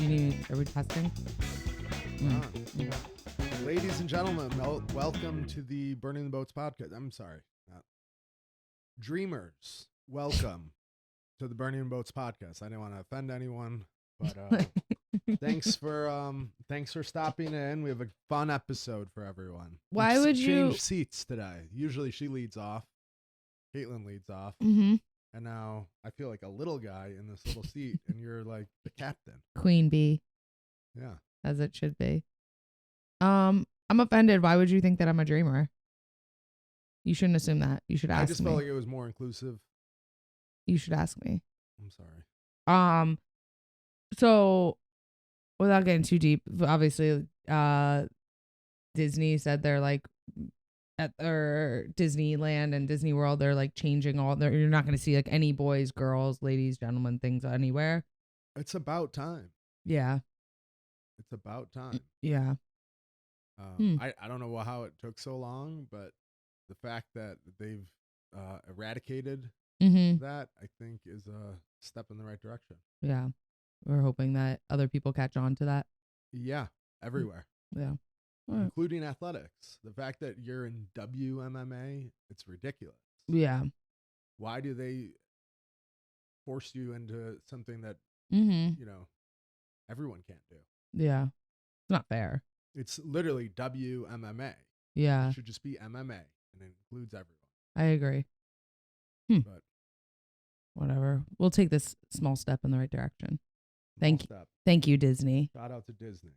Are we testing? Ladies and gentlemen, welcome to the Burning the Boats podcast. I'm sorry. Dreamers, welcome to the Burning the Boats podcast. I didn't want to offend anyone, but thanks for stopping in. We have a fun episode for everyone. Why would you change seats today? Usually she leads off. Caitlin leads off. Mm-hmm. And now I feel like a little guy in this little seat, and you're like the captain. Queen bee. Yeah. As it should be. I'm offended. Why would you think that I'm a dreamer? You shouldn't assume that. You should ask me. I just felt like it was more inclusive. You should ask me. I'm sorry. So without getting too deep, obviously, Disney said they're like at their Disneyland and Disney World, they're like changing you're not going to see like any boys, girls, ladies, gentlemen, things anywhere. It's about time. Yeah. It's about time. Yeah. I don't know how it took so long, but the fact that they've eradicated that, I think, is a step in the right direction. Yeah. We're hoping that other people catch on to that. Yeah. Everywhere. Yeah. Including athletics. The fact that you're in WMMA, it's ridiculous. Yeah. Why do they force you into something that, everyone can't do? Yeah. It's not fair. It's literally WMMA. Yeah. It should just be MMA, and it includes everyone. I agree. But whatever. We'll take this small step in the right direction. Thank you, Disney. Shout out to Disney.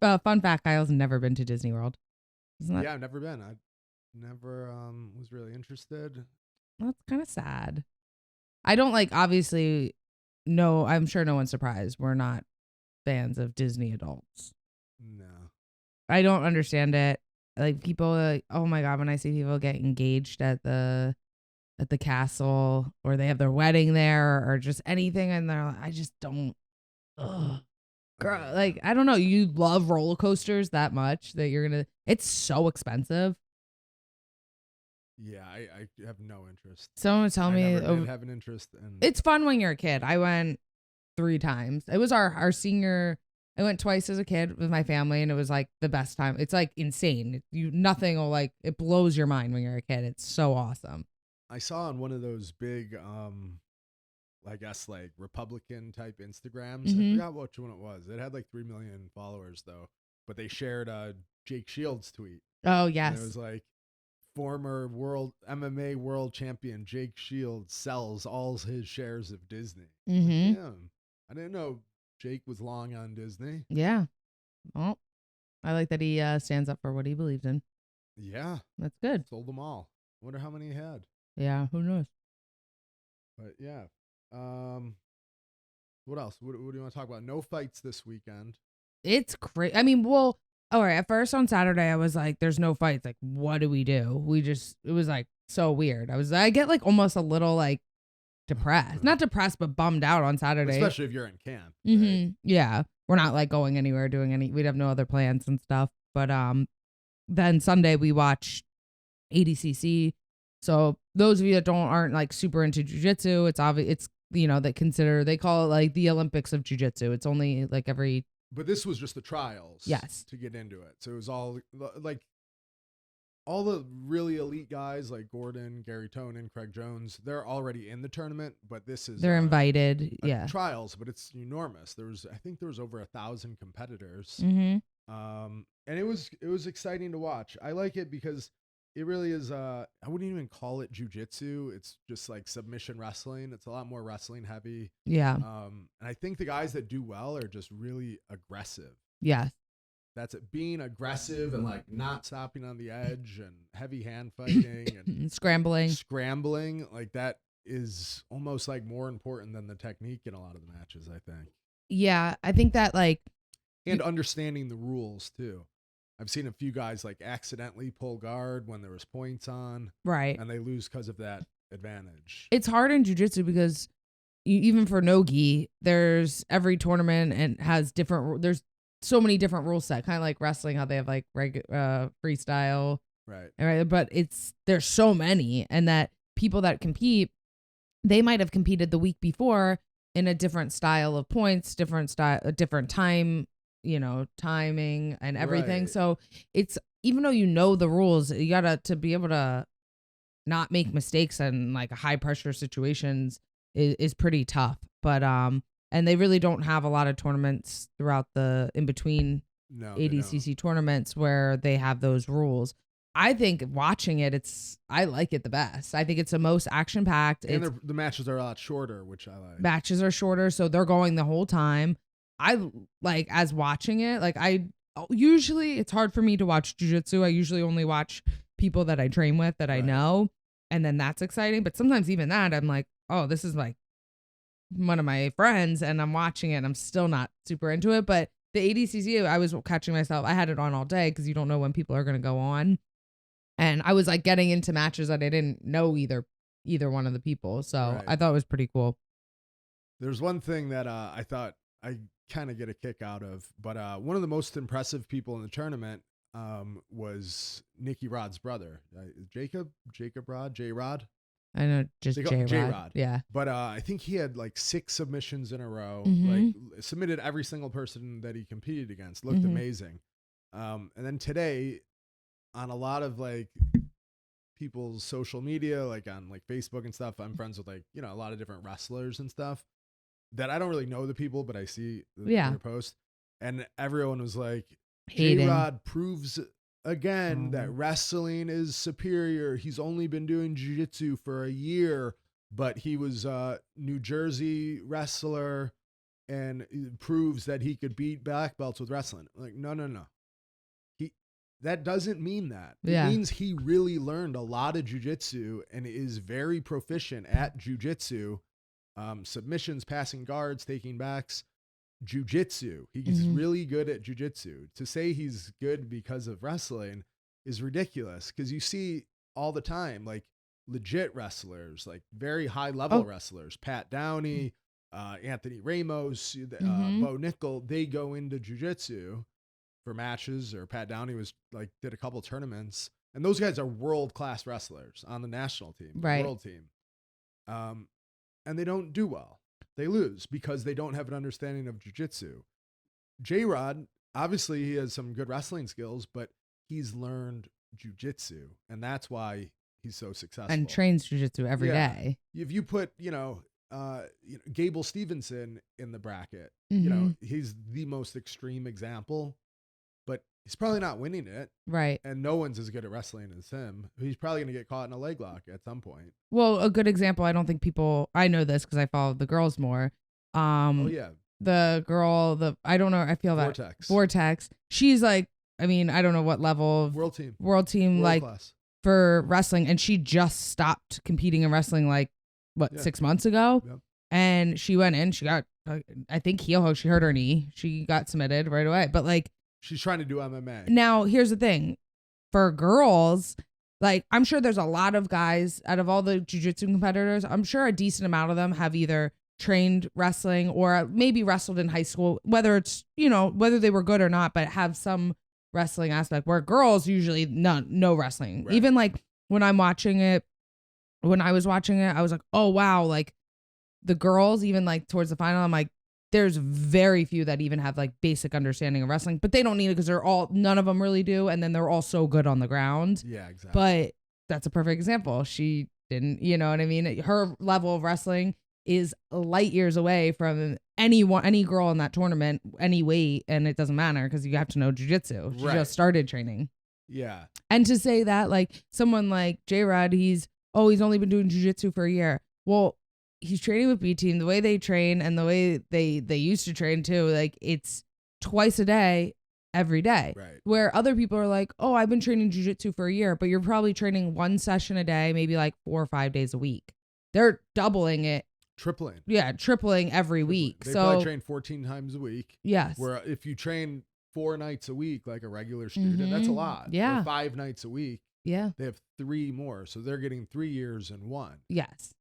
Fun fact, Kyle's never been to Disney World. Yeah, I've never been. I never was really interested. That's kind of sad. I don't obviously, no, I'm sure no one's surprised. We're not fans of Disney adults. No. I don't understand it. Like people, oh my God, when I see people get engaged at the castle or they have their wedding there or just anything and I just don't, girl, I don't know. You love roller coasters that much that it's so expensive. Yeah, I have no interest. Someone tell me. I never did have an interest in. It's fun when you're a kid. I went 3 times. It was our senior. I went twice as a kid with my family, and it was like the best time. It's like insane. Nothing will it blows your mind when you're a kid. It's so awesome. I saw on one of those big, I guess Republican type Instagrams. I forgot which one it was. It had 3 million followers though, but they shared Jake Shields' tweet. Oh yes. And it was former MMA world champion Jake Shields sells all his shares of Disney. Damn, I didn't know Jake was long on Disney. Yeah. Well, I like that he stands up for what he believes in. Yeah. That's good. Sold them all. Wonder how many he had. Yeah, who knows? But yeah. What else? What do you want to talk about? No fights this weekend. It's crazy. I mean, well, all right. At first on Saturday, I was like, there's no fights. What do we do? It was so weird. I get almost a little depressed. Not depressed, but bummed out on Saturday. Especially if you're in camp. Right? Yeah. We're not going anywhere, we'd have no other plans and stuff. But then Sunday we watched ADCC. So those of you that aren't super into jiu-jitsu, it's obvious, it's, they call it the Olympics of jiu-jitsu. It's only every. But this was just the trials. Yes. To get into it. So it was all all the really elite guys like Gordon, Gary Tonin, Craig Jones, they're already in the tournament, but they're invited. Yeah. Trials, but it's enormous. I think there was over 1,000 competitors. Mm-hmm. And it was exciting to watch. I like it because it really is, I wouldn't even call it jiu-jitsu. It's just submission wrestling. It's a lot more wrestling heavy. Yeah. And I think the guys that do well are just really aggressive. Yes. That's it. Being aggressive and not stopping on the edge and heavy hand fighting and scrambling. That is almost more important than the technique in a lot of the matches, I think. Yeah. I think that and understanding the rules too. I've seen a few guys accidentally pull guard when there was points on. Right. And they lose because of that advantage. It's hard in jiu-jitsu because even for no-gi, there's every tournament and has there's so many different rule set, kind of like wrestling, how they have freestyle. Right. But there's so many, and that people that compete, they might have competed the week before in a different style of points, different style, a different time, timing and everything. Right. So it's, even though you know the rules, you gotta, to be able to not make mistakes in like high pressure situations is pretty tough. But and they really don't have a lot of tournaments throughout the in between No, they don't. ADCC tournaments where they have those rules. I think watching it, I like it the best. I think it's the most action packed. And the matches are a lot shorter, which I like. Matches are shorter, so they're going the whole time. I like, as watching it, like usually it's hard for me to watch jiu-jitsu. I usually only watch people that I train with that I know, and then that's exciting. But sometimes even that, I'm like, oh, this is like one of my friends, and I'm watching it and I'm still not super into it. But the ADCC, I was catching myself. I had it on all day because you don't know when people are going to go on. And I was like getting into matches that I didn't know either one of the people. So I thought it was pretty cool. There's one thing that I thought I kind of get a kick out of, but one of the most impressive people in the tournament was Nicky Rod's brother, Jacob Rod, J-Rod. I know, just J-Rod. Yeah. But I think he had like 6 submissions in a row, like submitted every single person that he competed against. Looked amazing. And then today, on a lot of like people's social media, like on like Facebook and stuff, I'm friends with like, a lot of different wrestlers and stuff that I don't really know the people, but I see their posts, and everyone was like, J-Rod proves again that wrestling is superior. He's only been doing jiu-jitsu for a year, but he was a New Jersey wrestler and it proves that he could beat black belts with wrestling. Like, no. That doesn't mean that. It means he really learned a lot of jiu-jitsu and is very proficient at jiu-jitsu. Submissions, passing guards, taking backs, jiu-jitsu. He's really good at jiu-jitsu. To say he's good because of wrestling is ridiculous, because you see all the time, like legit wrestlers, like very high-level wrestlers, Pat Downey, Anthony Ramos, Bo Nickel, they go into jiu-jitsu for matches, or Pat Downey did a couple tournaments, and those guys are world-class wrestlers on the national team, world team. And they don't do well. They lose because they don't have an understanding of jiu-jitsu. J-Rod, obviously he has some good wrestling skills, but he's learned jiu-jitsu, and that's why he's so successful. And trains jiu-jitsu every day. If you put, Gable Stevenson in the bracket, he's the most extreme example, but he's probably not winning it. Right. And no one's as good at wrestling as him. He's probably going to get caught in a leg lock at some point. Well, a good example, I don't think I know this because I follow the girls more. The girl, I don't know, I feel that. Vortex. She's like, I don't know what level of world team, world like class. For wrestling. And she just stopped competing in wrestling 6 months ago. Yep. And she went in, she got, I think heel hook, she hurt her knee. She got submitted right away. But she's trying to do MMA. Now, here's the thing. For girls, I'm sure there's a lot of guys out of all the jiu-jitsu competitors, I'm sure a decent amount of them have either trained wrestling or maybe wrestled in high school, whether it's, whether they were good or not, but have some wrestling aspect, where girls usually no wrestling. Right. Even when I was watching it, I was like, oh, wow. The girls, even towards the final, I'm like, there's very few that even have basic understanding of wrestling, but they don't need it because none of them really do. And then they're all so good on the ground. Yeah, exactly. But that's a perfect example. She didn't, you know what I mean? Her level of wrestling is light years away from any girl in that tournament, any weight. And it doesn't matter because you have to know jiu-jitsu. She just started training. Yeah. And to say that someone like J-Rod, he's only been doing jiu-jitsu for a year. Well, he's training with B Team, the way they train and the way they used to train too. It's twice a day, every day. Right. Where other people are like, oh, I've been training jiu-jitsu for a year, but you're probably training one session a day, maybe 4 or 5 days a week. They're doubling it. Tripling. Yeah, tripling every week. They probably train 14 times a week. Yes. Where if you train 4 nights a week, like a regular student, that's a lot. Yeah. Or 5 nights a week. Yeah. They have 3 more. So they're getting 3 years in one. Yes.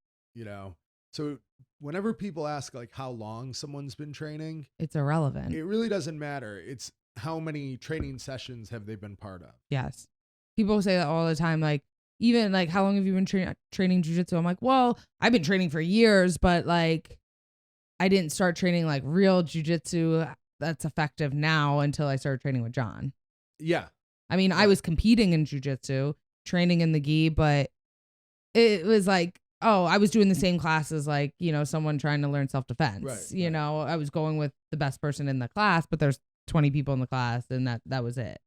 So whenever people ask how long someone's been training, it's irrelevant. It really doesn't matter. It's how many training sessions have they been part of? Yes. People say that all the time. Even how long have you been training jiu-jitsu? I'm like, well, I've been training for years, but I didn't start training like real jujitsu that's effective now until I started training with John. Yeah. I mean, I was competing in jujitsu, training in the gi, but it was like, oh, I was doing the same classes like, someone trying to learn self-defense. Right. I was going with the best person in the class, but there's 20 people in the class and that was it.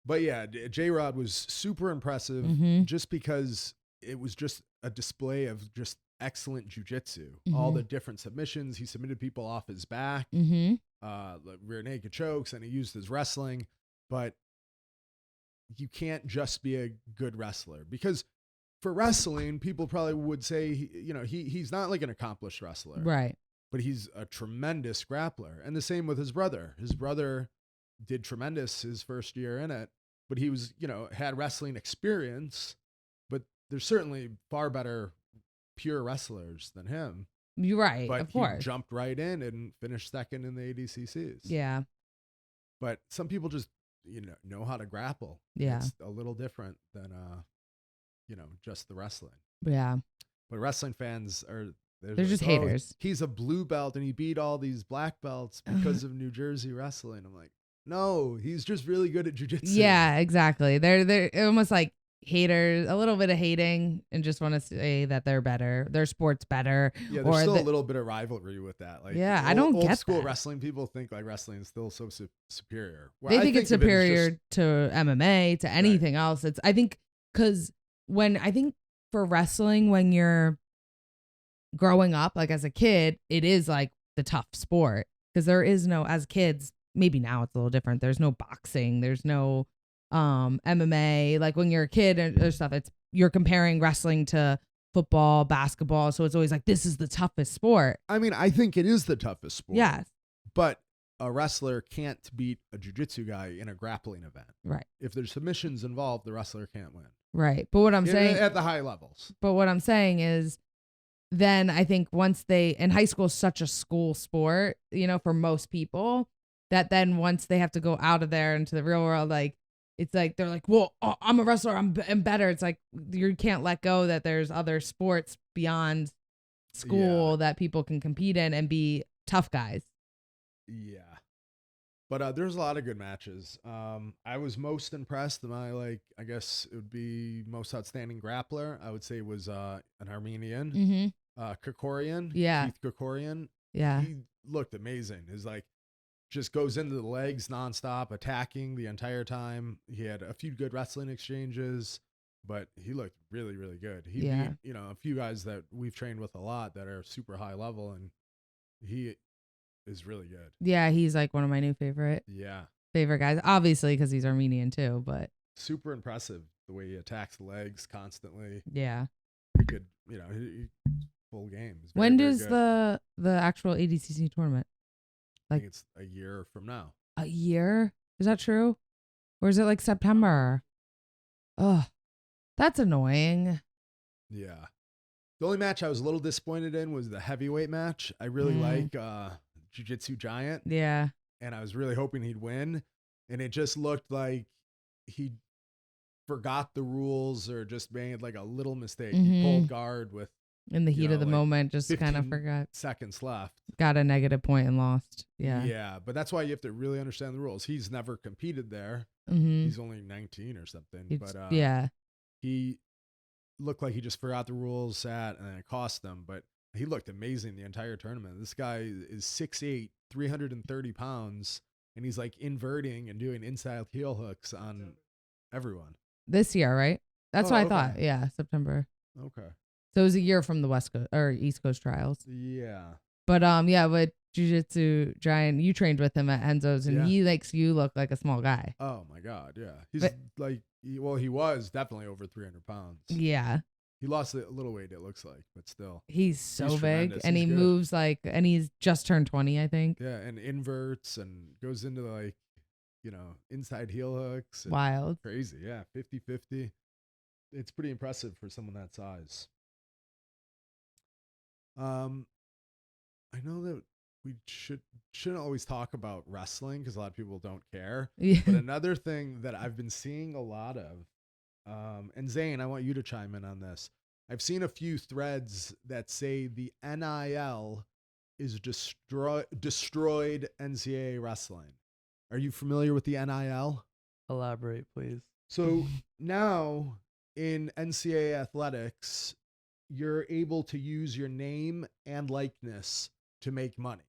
But yeah, J-Rod was super impressive just because it was just a display of just excellent jujitsu. All the different submissions. He submitted people off his back, like rear naked chokes, and he used his wrestling. But you can't just be a good wrestler, because for wrestling, people probably would say, he's not like an accomplished wrestler. Right. But he's a tremendous grappler. And the same with his brother. His brother did tremendous his first year in it, but he was, had wrestling experience, but there's certainly far better pure wrestlers than him. You're right. But of course. He jumped right in and finished second in the ADCCs. Yeah. But some people just, know how to grapple. Yeah. It's a little different than, just the wrestling. Yeah. But wrestling fans they're just haters. He's a blue belt and he beat all these black belts because of New Jersey wrestling. I'm like, no, he's just really good at jiu-jitsu. Yeah, exactly. They're almost like haters, a little bit of hating, and just want to say that they're better. Their sport's better. Yeah, there's still a little bit of rivalry with that. Like, yeah, I don't get old school that. wrestling people think like wrestling is still so superior. They think it's superior to MMA, to anything else. I think for wrestling, when you're growing up, like as a kid, it is like the tough sport, because there is no, as kids, maybe now it's a little different. There's no boxing. There's no MMA. Like when you're a kid and stuff, you're comparing wrestling to football, basketball. So it's always like, this is the toughest sport. I mean, I think it is the toughest sport. Yes. But a wrestler can't beat a jiu-jitsu guy in a grappling event. Right. If there's submissions involved, the wrestler can't win. Right. But what I'm saying at the high levels. But what I'm saying is, then I think and high school is such a school sport, for most people, that then once they have to go out of there into the real world, like, it's like, they're like, well, I'm a wrestler, I'm better. It's like, you can't let go that there's other sports beyond school that people can compete in and be tough guys. Yeah. But there's a lot of good matches. I was most impressed. I guess it would be most outstanding grappler, I would say, was an Armenian, Krikorian. Yeah. Keith Krikorian. Yeah. He looked amazing. He's like, just goes into the legs nonstop, attacking the entire time. He had a few good wrestling exchanges, but he looked really, really good. He beat, a few guys that we've trained with a lot that are super high level, and he is really good. Yeah, he's like one of my new favorite guys, obviously, because he's Armenian too, but super impressive the way he attacks the legs constantly. Yeah. He could, he full game. When does the actual ADCC tournament? I think it's a year from now. A year? Is that true? Or is it like September? Ugh, that's annoying. Yeah. The only match I was a little disappointed in was the heavyweight match. I really like Jiu-Jitsu Giant. Yeah. And I was really hoping he'd win. And it just looked like he forgot the rules or just made like a little mistake. He pulled guard with, in the heat of the moment, just kind of forgot. Seconds left. Got a negative point and lost. Yeah. Yeah. But that's why you have to really understand the rules. He's never competed there. He's only 19 or something. He looked like he just forgot the rules and it cost them. But he looked amazing the entire tournament. This guy is 6'8", 330 pounds, and he's like inverting and doing inside heel hooks on everyone. This year, right? That's what I thought. Yeah, September. Okay. So it was a year from the West Coast or East Coast trials. Yeah. But with Jiu-Jitsu Giant, you trained with him at Enzo's, and he makes you look like a small guy. Oh my God, yeah. He's he was definitely over 300 pounds. Yeah. He lost a little weight, it looks like, but still. He's so big, and he moves and he's just turned 20, I think. Yeah, and inverts and goes into inside heel hooks. Wild. Crazy, yeah. 50-50. It's pretty impressive for someone that size. I know that we shouldn't always talk about wrestling because a lot of people don't care. Yeah. But another thing that I've been seeing a lot of, and Zane, I want you to chime in on this. I've seen a few threads that say the NIL is destroyed NCAA wrestling. Are you familiar with the NIL? Elaborate, please. So now in NCAA athletics, you're able to use your name and likeness to make money.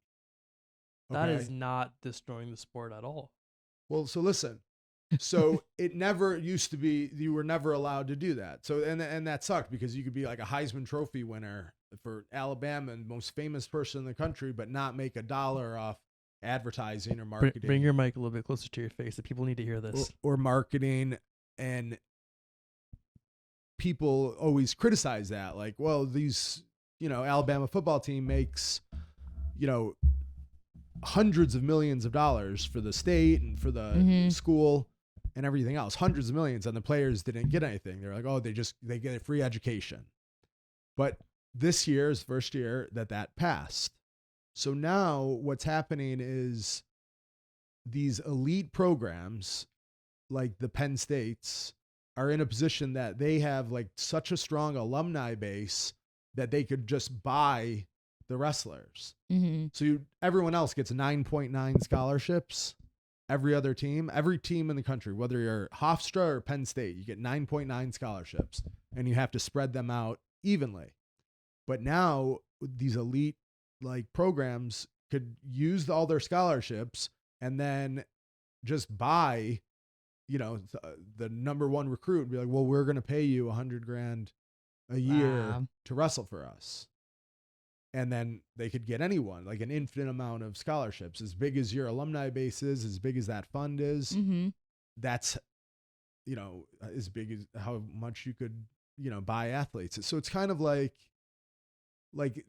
That is not destroying the sport at all. Well, so listen. So it never used to be, you were never allowed to do that. So, and that sucked because you could be like a Heisman Trophy winner for Alabama and most famous person in the country, but not make $1 off advertising or marketing. Bring your mic a little bit closer to your face. The people need to hear this. Or marketing. And people always criticize that. Like, well, these, Alabama football team makes, hundreds of millions of dollars for the state and for the school and everything else, hundreds of millions, and the players didn't get anything. They're like, oh, they get a free education. But this year is the first year that passed. So now what's happening is these elite programs like the Penn States are in a position that they have like such a strong alumni base that they could just buy the wrestlers. So everyone else gets 9.9 scholarships. Every team in the country, whether you're Hofstra or Penn State, you get 9.9 scholarships, and you have to spread them out evenly. But now these elite like programs could use all their scholarships and then just buy, the number one recruit and be like, well, we're going to pay you $100,000 a year to wrestle for us. And then they could get anyone, like an infinite amount of scholarships, as big as your alumni base is, as big as that fund is. That's, as big as how much you could, buy athletes. So it's kind of like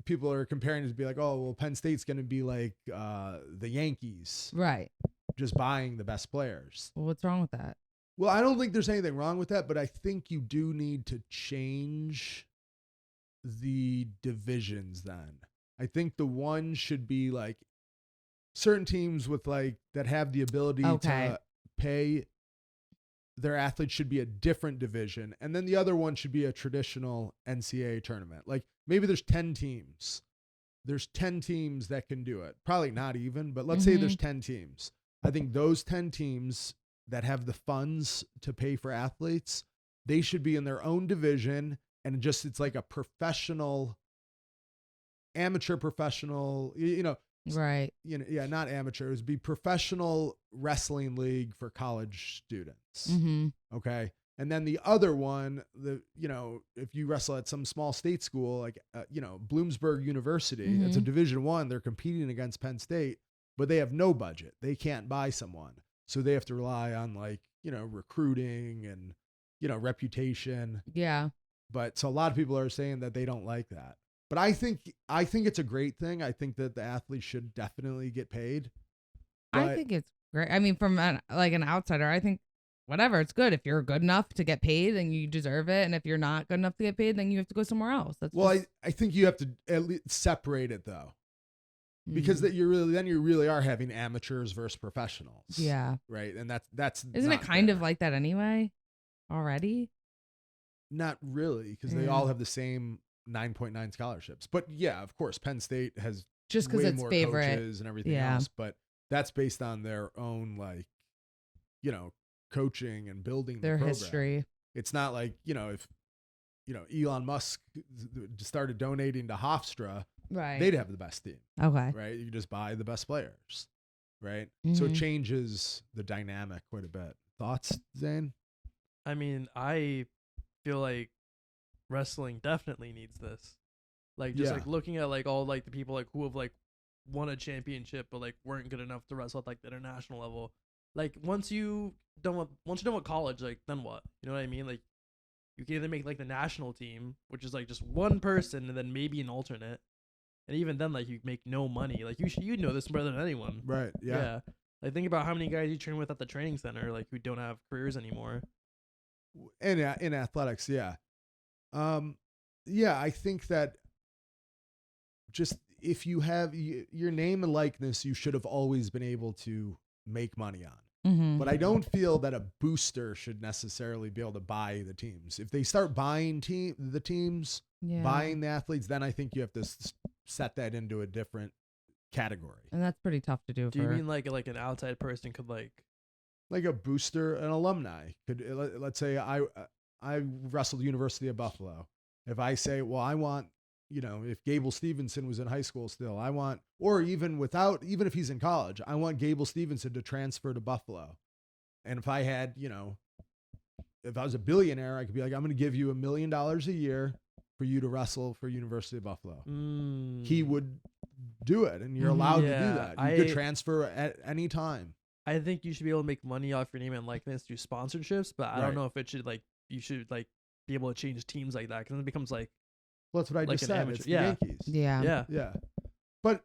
people are comparing it to be like, oh, well, Penn State's going to be like the Yankees. Right. Just buying the best players. Well, what's wrong with that? Well, I don't think there's anything wrong with that, but I think you do need to change the divisions then. I think the one should be like certain teams with like that have the ability to pay their athletes should be a different division. And then the other one should be a traditional NCAA tournament. Like maybe there's 10 teams. There's 10 teams that can do it. Probably not even, but let's say there's 10 teams. I think those 10 teams that have the funds to pay for athletes, they should be in their own division. And it's like a amateur professional, right. Not amateur. It would be professional wrestling league for college students. Okay. And then the other one, if you wrestle at some small state school, like, Bloomsburg University, it's a Division I, they're competing against Penn State, but they have no budget. They can't buy someone. So they have to rely on like, recruiting and, reputation. Yeah. But so a lot of people are saying that they don't like that. But I think it's a great thing. I think that the athletes should definitely get paid. I think it's great. I mean, from an outsider, I think whatever, it's good. If you're good enough to get paid, then you deserve it. And if you're not good enough to get paid, then you have to go somewhere else. I think you have to at least separate it though. Because that you really are having amateurs versus professionals. Yeah. Right. And that's isn't it kind of like that anyway already? Not really, because they all have the same 9.9 scholarships. But yeah, of course, Penn State has just because it's more favorite coaches and everything else. But that's based on their own coaching and building their the program. history. It's not like if Elon Musk started donating to Hofstra, right? They'd have the best team. Okay, right? You just buy the best players, right? So it changes the dynamic quite a bit. Thoughts, Zane? I mean, I feel like wrestling definitely needs this. Like just like looking at like all like the people like who have like won a championship but like weren't good enough to wrestle at like the international level. Like once you're done with college, like then what? You know what I mean? Like you can either make like the national team, which is like just one person and then maybe an alternate. And even then like you make no money. Like you know this better than anyone. Right. Yeah. Like think about how many guys you train with at the training center like who don't have careers anymore. In athletics, yeah. I think that just if you have your name and likeness, you should have always been able to make money on. But I don't feel that a booster should necessarily be able to buy the teams. If they start buying the teams, buying the athletes, then I think you have to set that into a different category. And that's pretty tough to do. Do you mean like an outside person could like a booster, an alumni could, let's say I wrestled University of Buffalo. If I say, well, I want, if Gable Stevenson was in high school still, I want, or even if he's in college, I want Gable Stevenson to transfer to Buffalo. And if I had, if I was a billionaire, I could be like, I'm going to give you $1 million a year for you to wrestle for University of Buffalo. He would do it, and you're allowed to do that. You could transfer at any time. I think you should be able to make money off your name and likeness through sponsorships, but I don't know if it should you should be able to change teams like that, because then it becomes like. Well, that's what I just said. It's the Yankees. Yeah. But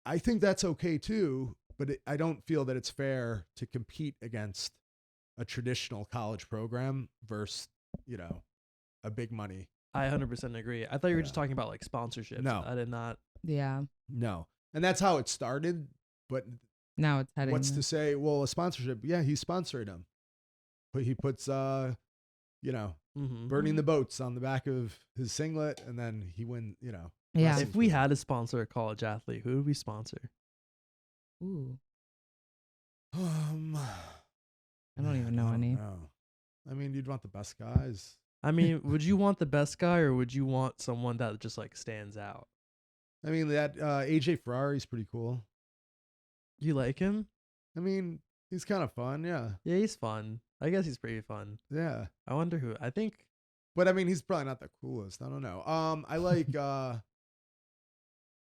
I think that's okay too. But I don't feel that it's fair to compete against a traditional college program versus, a big money. I 100% agree. I thought you were just talking about like sponsorships. No, I did not. Yeah. No, and that's how it started. But now it's heading. What's to say? Well, a sponsorship. Yeah, he's sponsoring him. But he puts, burning the boats on the back of his singlet, and then he wins. Yeah. If we had to sponsor a college athlete, who would we sponsor? Ooh. I don't even know any. I mean, you'd want the best guys. I mean, would you want the best guy, or would you want someone that just like stands out? I mean, that AJ Ferrari's pretty cool. You like him? I mean, he's kind of fun. Yeah. Yeah, he's fun. I guess he's pretty fun. Yeah. I wonder who. I think. But I mean, he's probably not the coolest. I don't know. I like. I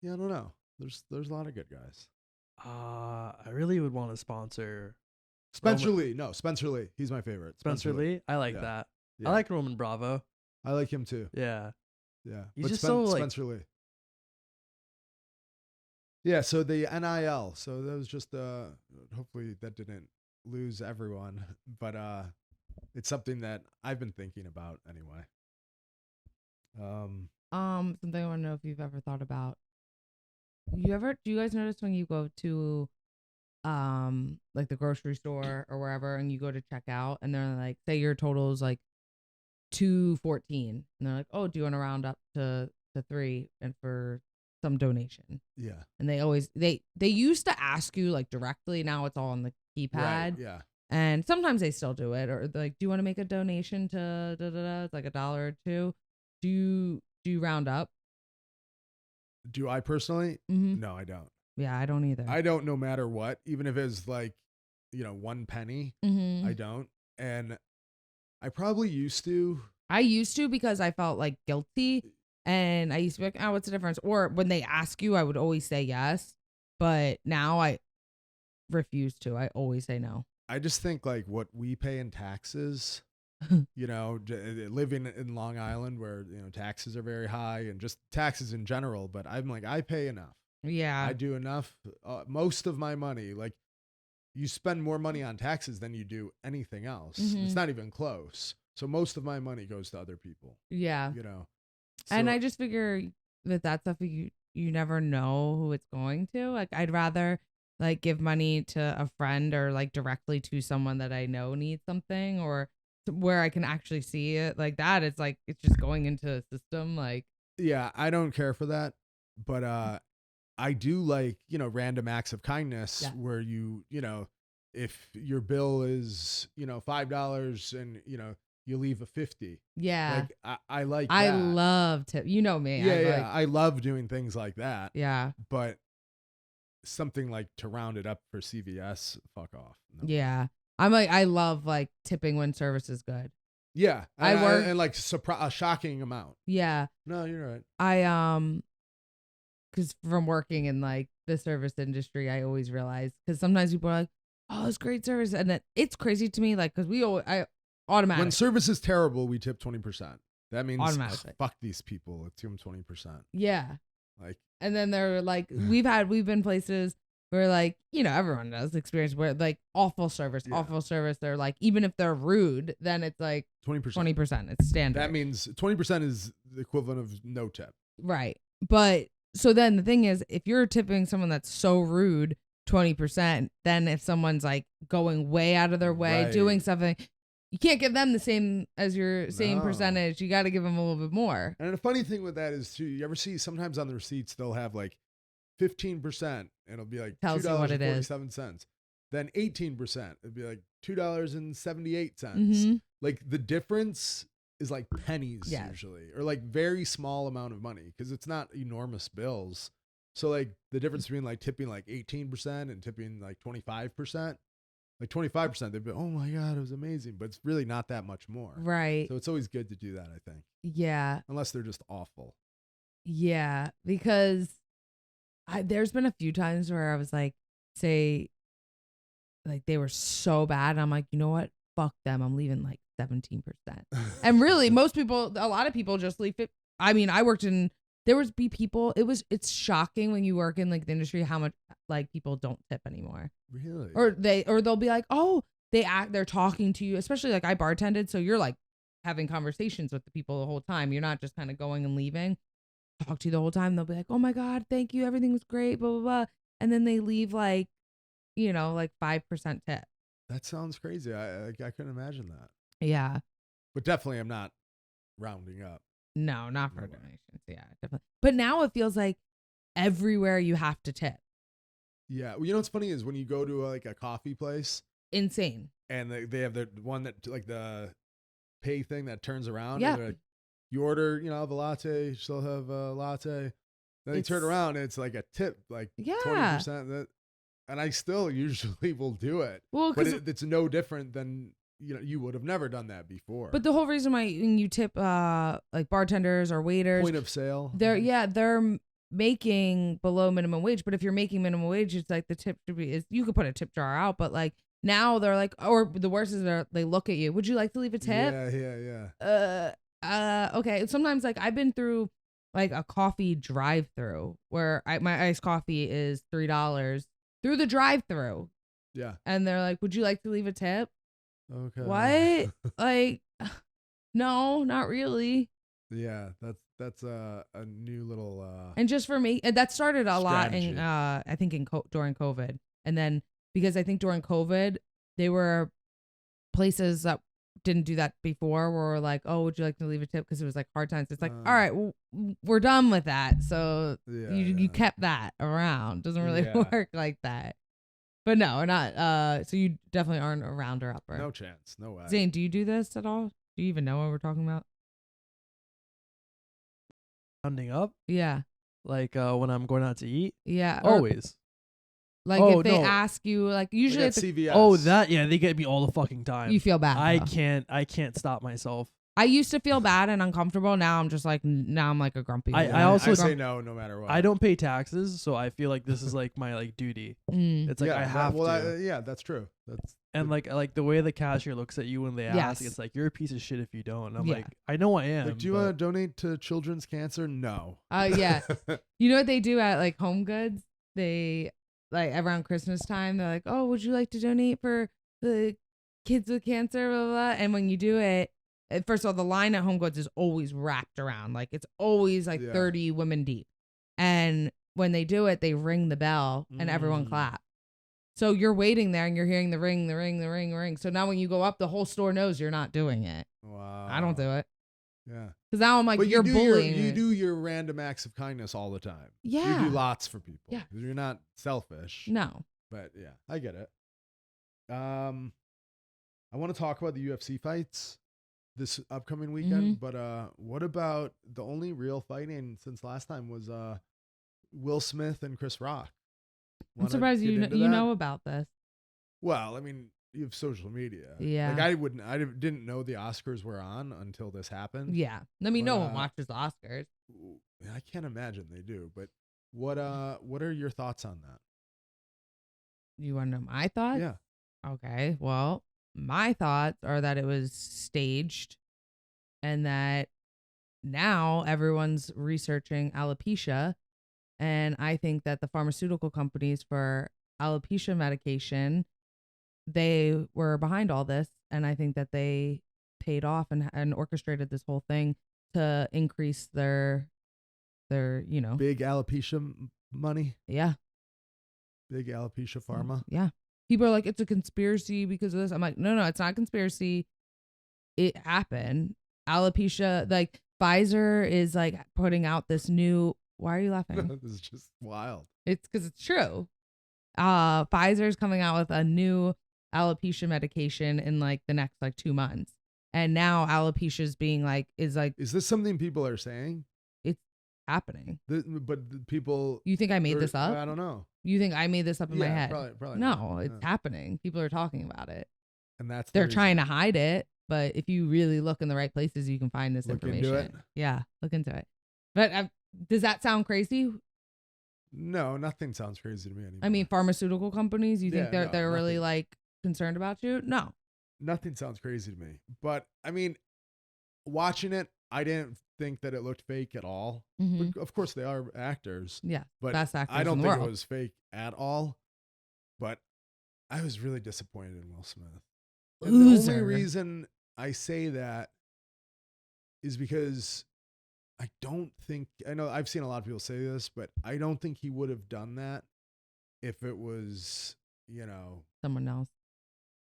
don't know. There's a lot of good guys. I really would want to sponsor Spencer Lee. No, Spencer Lee. He's my favorite. Spencer Lee. I like that. Yeah. I like Roman Bravo. I like him too. Yeah. Yeah. He's just so like Spencer Lee. Yeah. So the NIL. So that was just hopefully that didn't lose everyone, but it's something that I've been thinking about anyway. Something I want to know if you've ever thought about. Do you guys notice when you go to like the grocery store or wherever, and you go to check out, and they're like, say your total is like $214, and they're like, oh, do you want to round up to $3 and for some donation? Yeah. And they always they used to ask you like directly. Now it's all on the keypad. Right, yeah. And sometimes they still do it, or like, do you want to make a donation to It's like $1 or $2. Do you round up? Do I personally? Mm-hmm. No, I don't. Yeah, I don't either. I don't, no matter what, even if it's like, 1 penny, mm-hmm. I don't. And I probably used to. I used to because I felt like guilty, and I used to be like, oh, what's the difference? Or when they ask you, I would always say yes. But now I refuse to. I always say no. I just think like what we pay in taxes, living in Long Island where, taxes are very high, and just taxes in general. But I'm like, I pay enough. Yeah. I do enough. Most of my money, like, you spend more money on taxes than you do anything else. Mm-hmm. It's not even close. So most of my money goes to other people. Yeah. So, and I just figure that stuff, you never know who it's going to. Like, I'd rather like give money to a friend, or like directly to someone that I know needs something, or where I can actually see it like that. It's like, it's just going into a system. Like, yeah, I don't care for that. But I do like, random acts of kindness where if your bill is, $5 and, you leave a 50. Yeah. Like, I like I that. love to, me. Yeah. I love doing things like that. Yeah. But something like to round it up for CVS, fuck off. No. Yeah. I'm like, I love like tipping when service is good. Yeah. I work and like a shocking amount. Yeah. No, you're right. Because from working in like the service industry, I always realize, because sometimes people are like, oh, it's great service. And then it's crazy to me, like, because I automatically. When service is terrible, we tip 20%. That means automatically. Fuck these people. Let's give them 20%. Yeah. Like, and then they're like, we've been places where like, everyone does experience where like awful service. They're like, even if they're rude, then it's like 20%. It's standard. That means 20% is the equivalent of no tip. Right. But so then the thing is, if you're tipping someone that's so rude 20%, then if someone's like going way out of their way, doing something, you can't give them the same as your same percentage. You got to give them a little bit more. And the funny thing with that is too, you ever see sometimes on the receipts, they'll have like 15%, and it'll be like Tells you what it is. $2.47. Then 18%, it'd be like $2.78. Mm-hmm. Like the difference is like pennies Yes. usually, or like very small amount of money because it's not enormous bills. So like the difference between like tipping like 18% and tipping like 25%, like 25%, they'd be, oh my God, it was amazing. But it's really not that much more. Right. So it's always good to do that, I think. Yeah. Unless they're just awful. Yeah. Because there's been a few times where I was like, say, like they were so bad. And I'm like, you know what? Fuck them. I'm leaving like 17%. And really, a lot of people just leave it. I mean, there was people, it's shocking when you work in like the industry how much like people don't tip anymore. Really? Or they'll be like, oh, they're talking to you, especially like I bartended, so you're like having conversations with the people the whole time. You're not just kind of going and leaving. Talk to you the whole time. They'll be like, oh my God, thank you, everything was great, blah blah blah. And then they leave like, like 5% tip. That sounds crazy. I couldn't imagine that. Yeah. But definitely I'm not rounding up. No, not for donations. Yeah, definitely. But now it feels like everywhere you have to tip. Yeah. Well, you know what's funny is when you go to like a coffee place. Insane. And they have the one that like the pay thing that turns around. Yeah. And they're like, you order, the latte, you still have a latte. Then you turn around and it's like a tip, like 20%. And I still usually will do it. Well, but it's no different than you would have never done that before. But the whole reason why when you tip like bartenders or waiters, point of sale, they're making below minimum wage. But if you're making minimum wage, it's like the tip should be you could put a tip jar out, but like now they're like, or the worst is they look at you. Would you like to leave a tip? Yeah. Okay. Sometimes like I've been through like a coffee drive-through where my iced coffee is $3 through the drive-through. Yeah. And they're like, would you like to leave a tip? Okay. What? Like, no, not really. Yeah, that's a new little. And just for me, that started a strategy. lot in I think during COVID, and then because I think during COVID they were places that didn't do that before were like, oh, would you like to leave a tip because it was like hard times. It's like, all right, we're done with that. So you kept that around. Doesn't really work like that. But no, we're not. So you definitely aren't a rounder upper. No chance. No way. Zane, do you do this at all? Do you even know what we're talking about? Rounding up? Yeah. Like when I'm going out to eat? Yeah. Always. Like if they ask you, like usually at CVS. Oh, they get me all the fucking time. You feel bad. I can't stop myself. I used to feel bad and uncomfortable. Now I'm just like, I'm like a grumpy. I also say no matter what. I don't pay taxes, so I feel like this is like my like duty. It's like I have to. That's true. And like the way the cashier looks at you when they ask, it's like you're a piece of shit if you don't. And I'm like, I know I am. Like, do you want to donate to children's cancer? No. Yeah. You know what they do at like Home Goods? They like around Christmas time, they're like, oh, would you like to donate for the kids with cancer? Blah, blah, blah. And when you do it, first of all, the line at Home Goods is always wrapped around. Like it's always like 30 women deep. And when they do it, they ring the bell and everyone claps. So you're waiting there and you're hearing the ring, the ring, the ring, the ring. So now when you go up, the whole store knows you're not doing it. Wow. I don't do it. Yeah. Because now I'm like, but you're bullying. You do your random acts of kindness all the time. Yeah. You do lots for people. Yeah. Because you're not selfish. No. But yeah, I get it. I want to talk about the UFC fights this upcoming weekend. But what about the only real fighting since last time was Will Smith and Chris Rock? I'm surprised you know about this. Well, I mean, you have social media. Yeah. Like I didn't know the Oscars were on until this happened. Yeah. I mean, no one watches the Oscars. I can't imagine they do. But what are your thoughts on that? You want to know my thoughts? Yeah. Okay. Well, my thoughts are that it was staged and that now everyone's researching alopecia. And I think that the pharmaceutical companies for alopecia medication, they were behind all this. And I think that they paid off and orchestrated this whole thing to increase their big alopecia money. Yeah. Big alopecia pharma. Yeah. People are like, it's a conspiracy because of this. I'm like, no, it's not a conspiracy. It happened. Alopecia, like Pfizer is like putting out this new Why are you laughing? This is just wild. It's because it's true. Pfizer's coming out with a new alopecia medication in like the next like 2 months. And now alopecia is Is this something people are saying? it's happening. But the people. You think I made this up? I don't know. You think I made this up in my head? Probably No, not. it's happening. People are talking about it. And They're trying to hide it, but if you really look in the right places, you can find this information. Into it? Yeah, look into it. But does that sound crazy? No, nothing sounds crazy to me anymore. I mean, pharmaceutical companies, you think Yeah, they're really nothing. like concerned about you? No. Nothing sounds crazy to me. But I mean, watching it, I didn't think that it looked fake at all. Mm-hmm. But of course, they are actors. Yeah, But best actors I don't in the think world. it was fake at all. But I was really disappointed in Will Smith. And the only reason I say that is because I know I've seen a lot of people say this, but I don't think he would have done that if it was, someone else.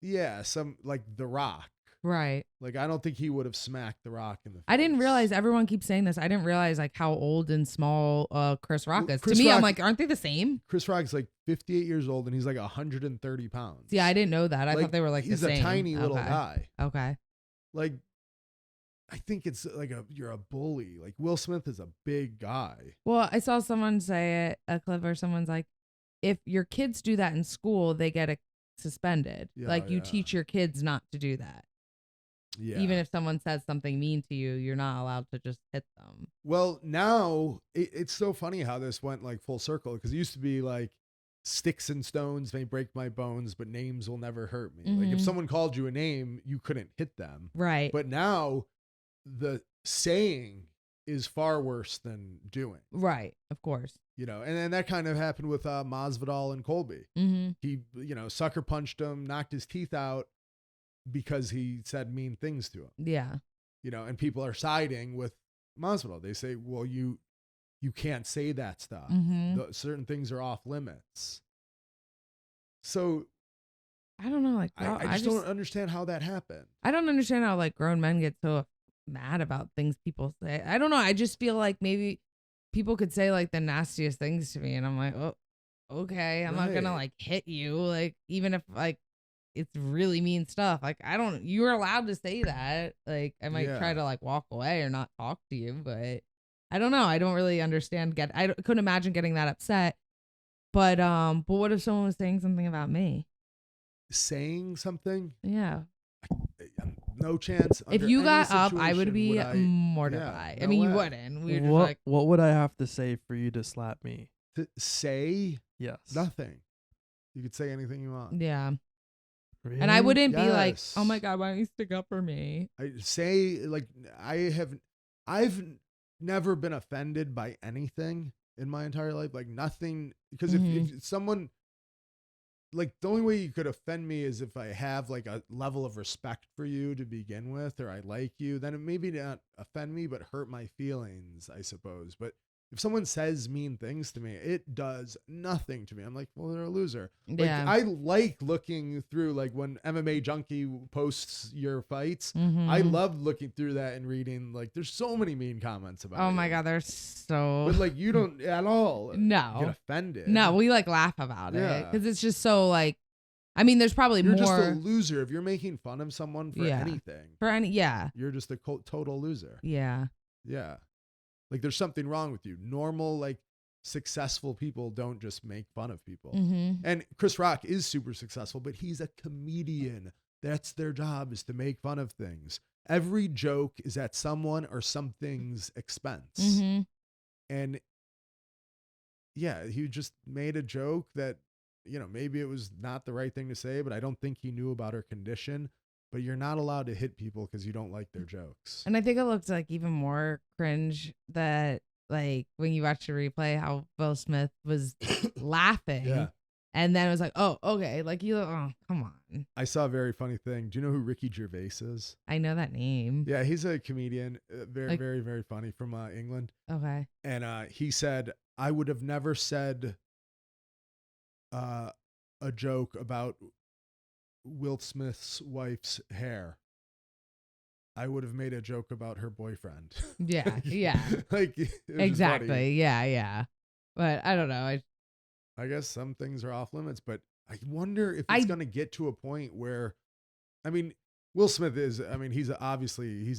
Yeah, some like The Rock. Right. Like, I don't think he would have smacked The Rock in the face. I didn't realize, everyone keeps saying this, I didn't realize like how old and small Chris Rock is. Chris to me, Rock, I'm like, aren't they the same? Chris Rock's like 58 years old and he's like 130 pounds. Yeah, I didn't know that. I thought they were like the same. He's a tiny little guy. Okay. Like, I think it's like you're a bully. Like, Will Smith is a big guy. Well, I saw someone say it, a clip where someone's like, if your kids do that in school, they get suspended. You teach your kids not to do that. Yeah. Even if someone says something mean to you, you're not allowed to just hit them. Well, now it's so funny how this went like full circle, because it used to be like, sticks and stones may break my bones, but names will never hurt me. Mm-hmm. Like, if someone called you a name, you couldn't hit them. Right. But now the saying is far worse than doing. Right. Of course. And then that kind of happened with Masvidal and Colby. Mm-hmm. He, sucker punched him, knocked his teeth out because he said mean things to him. Yeah. And people are siding with Masvidal. They say, well, you can't say that stuff. Mm-hmm. Certain things are off limits. So I don't know. Like, I just don't understand how that happened. I don't understand how like grown men get so mad about things people say. I don't know. I just feel like maybe people could say like the nastiest things to me, and I'm like, oh, okay. I'm not gonna like hit you. Like, even if like it's really mean stuff. Like, you're allowed to say that. Like, I might try to like walk away or not talk to you, but I don't know. I don't really understand. I couldn't imagine getting that upset. But what if someone was saying something about me? Saying something? Yeah. No chance. If you got up, I would be mortified. Yeah, I mean, way. you wouldn't. We were just what would I have to say for you to slap me? To say? Yes. Nothing. You could say anything you want. Yeah. Really? And I wouldn't be like, Yes. oh my God, why don't you stick up for me? I've never been offended by anything in my entire life. Like, nothing. Because if someone, like, the only way you could offend me is if I have like a level of respect for you to begin with, or I like you, then it maybe not offend me, but hurt my feelings, I suppose. But if someone says mean things to me, it does nothing to me. I'm like, well, they're a loser. Yeah. Like, I like looking through, like, when MMA Junkie posts your fights, Mm-hmm. I love looking through that and reading, like, there's so many mean comments about it. Oh my God, they're so. But, like, you don't at all No. get offended. No, we like laugh about it Yeah. because it's just so like. I mean, there's probably You're more. just a loser. If you're making fun of someone for anything, Yeah. you're just a total loser. Yeah. Yeah. Like, there's something wrong with you. Normal, like, successful people don't just make fun of people. Mm-hmm. And Chris Rock is super successful, but he's a comedian. That's their job, is to make fun of things. Every joke is at someone or something's expense. Mm-hmm. And yeah, he just made a joke that, maybe it was not the right thing to say, but I don't think he knew about her condition. But you're not allowed to hit people because you don't like their jokes. And I think it looked like even more cringe that like when you watch the replay, how Will Smith was laughing. Yeah. And then it was like, oh, okay. Like, come on. I saw a very funny thing. Do you know who Ricky Gervais is? I know that name. Yeah, he's a comedian, very, very, very funny, from England. Okay. And he said, I would have never said a joke about Will Smith's wife's hair. I would have made a joke about her boyfriend. Yeah, yeah. Like it was Exactly. funny. Yeah, yeah. But I don't know. I guess some things are off limits, but I wonder if I it's going to get to a point where, I mean, Will Smith is, I mean, he's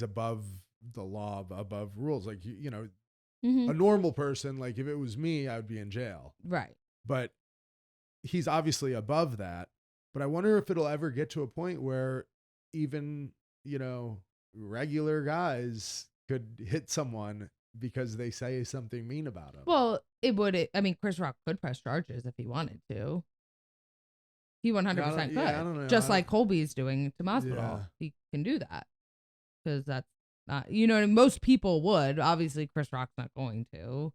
above the law, above rules. Like, you know, Mhm. a normal person, like if it was me, I would be in jail. Right. But he's obviously above that. But I wonder if it'll ever get to a point where even, you know, regular guys could hit someone because they say something mean about him. Well, I mean, Chris Rock could press charges if he wanted to. He 100% could. I don't know. Just like Colby's doing to Masvidal. Yeah. He can do that. Because that's not, you know, most people would. Obviously, Chris Rock's not going to.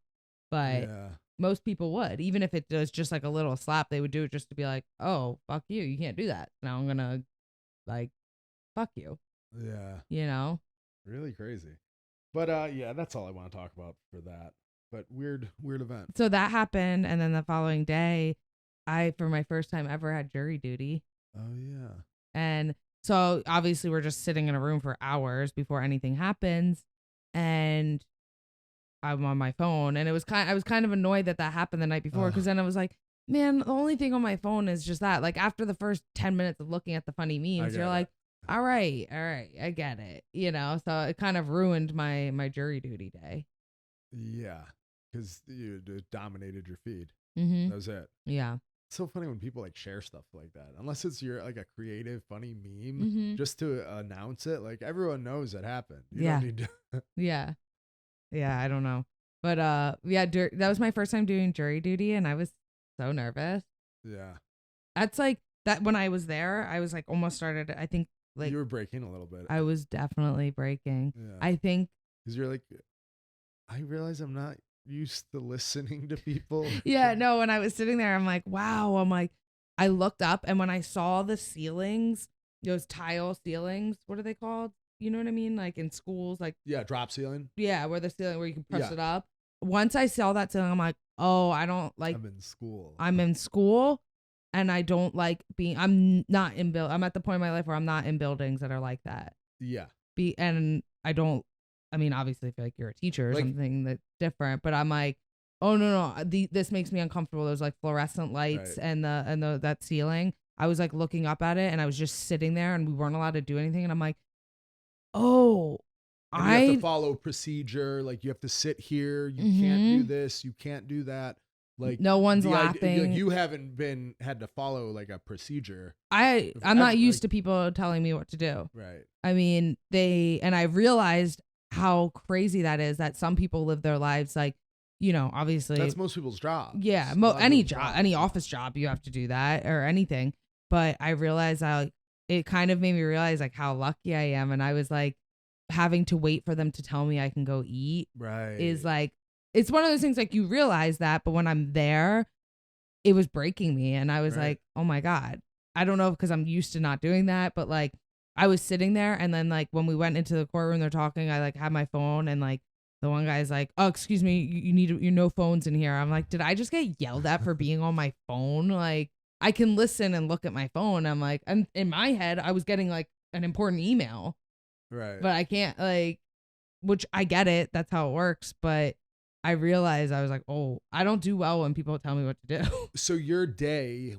But Yeah. most people would. Even if it was just like a little slap, they would do it just to be like, oh, fuck you. You can't do that. Now I'm going to, like, fuck you. Yeah. You know? Really crazy. But yeah, that's all I want to talk about for that. But weird event. So that happened. And then the following day, I, for my first time ever, had jury duty. Oh, yeah. And so obviously we're just sitting in a room for hours before anything happens. And I'm on my phone. And I was kind of annoyed that happened the night before. Because then I was like, man, the only thing on my phone is just that. Like after the first 10 minutes of looking at the funny memes, you're like, all right, I get it. You know, so it kind of ruined my jury duty day. Yeah. Because you dominated your feed. Mm-hmm. That was it. Yeah. It's so funny when people like share stuff like that. Unless it's your like a creative, funny meme, just to announce it. Like everyone knows it happened. You don't need to. Yeah. Yeah, I don't know. But yeah, that was my first time doing jury duty and I was so nervous. Yeah. That's like that when I was there, I was like almost started, I think like you were breaking a little bit. I was definitely breaking. Yeah. I think because you're like, I realize I'm not used to listening to people. Yeah, no, when I was sitting there, I'm like, wow. I'm like, I looked up and when I saw the ceilings, those tile ceilings, what are they called? You know what I mean? Like in schools, like yeah, drop ceiling. Yeah, where the ceiling where you can press it up. Once I saw that ceiling, I'm like, oh, I don't like. I'm in school. And I don't like being. I'm not in build. I'm at the point in my life where I'm not in buildings that are like that. Yeah. And I don't. I mean, obviously, I feel like you're a teacher or something that's different, but I'm like, oh no, this makes me uncomfortable. There's like fluorescent lights and that ceiling. I was like looking up at it, and I was just sitting there, and we weren't allowed to do anything, and I'm like, oh. And you have to follow procedure. Like you have to sit here. You can't do this. You can't do that. Like no one's laughing. You haven't had to follow like a procedure. I'm not used to people telling me what to do. Right. I mean, I realized how crazy that is that some people live their lives like, you know, obviously that's most people's job. Yeah. Any job, any office job, you have to do that or anything. But I realized it kind of made me realize like how lucky I am. And I was like, having to wait for them to tell me I can go eat is like, it's one of those things like you realize that, but when I'm there, it was breaking me. And I was like, oh my God, I don't know, because I'm used to not doing that. But like I was sitting there and then like when we went into the courtroom, they're talking, I like had my phone and like the one guy's like, oh, excuse me, you no phones in here. I'm like, did I just get yelled at for being on my phone? Like I can listen and look at my phone. I'm like, and in my head, I was getting like an important email. Right. But I can't like, which I get it. That's how it works. But I realized I was like, oh, I don't do well when people tell me what to do. So your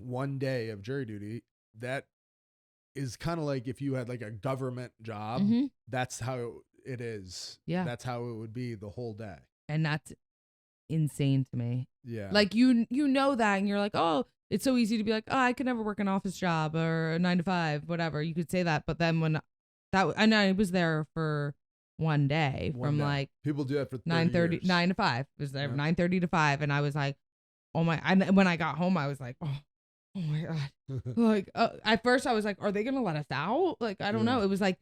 one day of jury duty, that is kind of like if you had like a government job, that's how it is. Yeah. That's how it would be the whole day. And that's insane to me. Yeah. Like you know that and you're like, oh, it's so easy to be like, oh, I could never work an office job or a 9 to 5, whatever. You could say that. But then and I was there for one day from like people do that for 9:30, 9 to 5. It was there 9:30 to 5, and I was like, oh my! And when I got home, I was like, oh my God! Like at first, I was like, are they gonna let us out? Like I don't know. It was like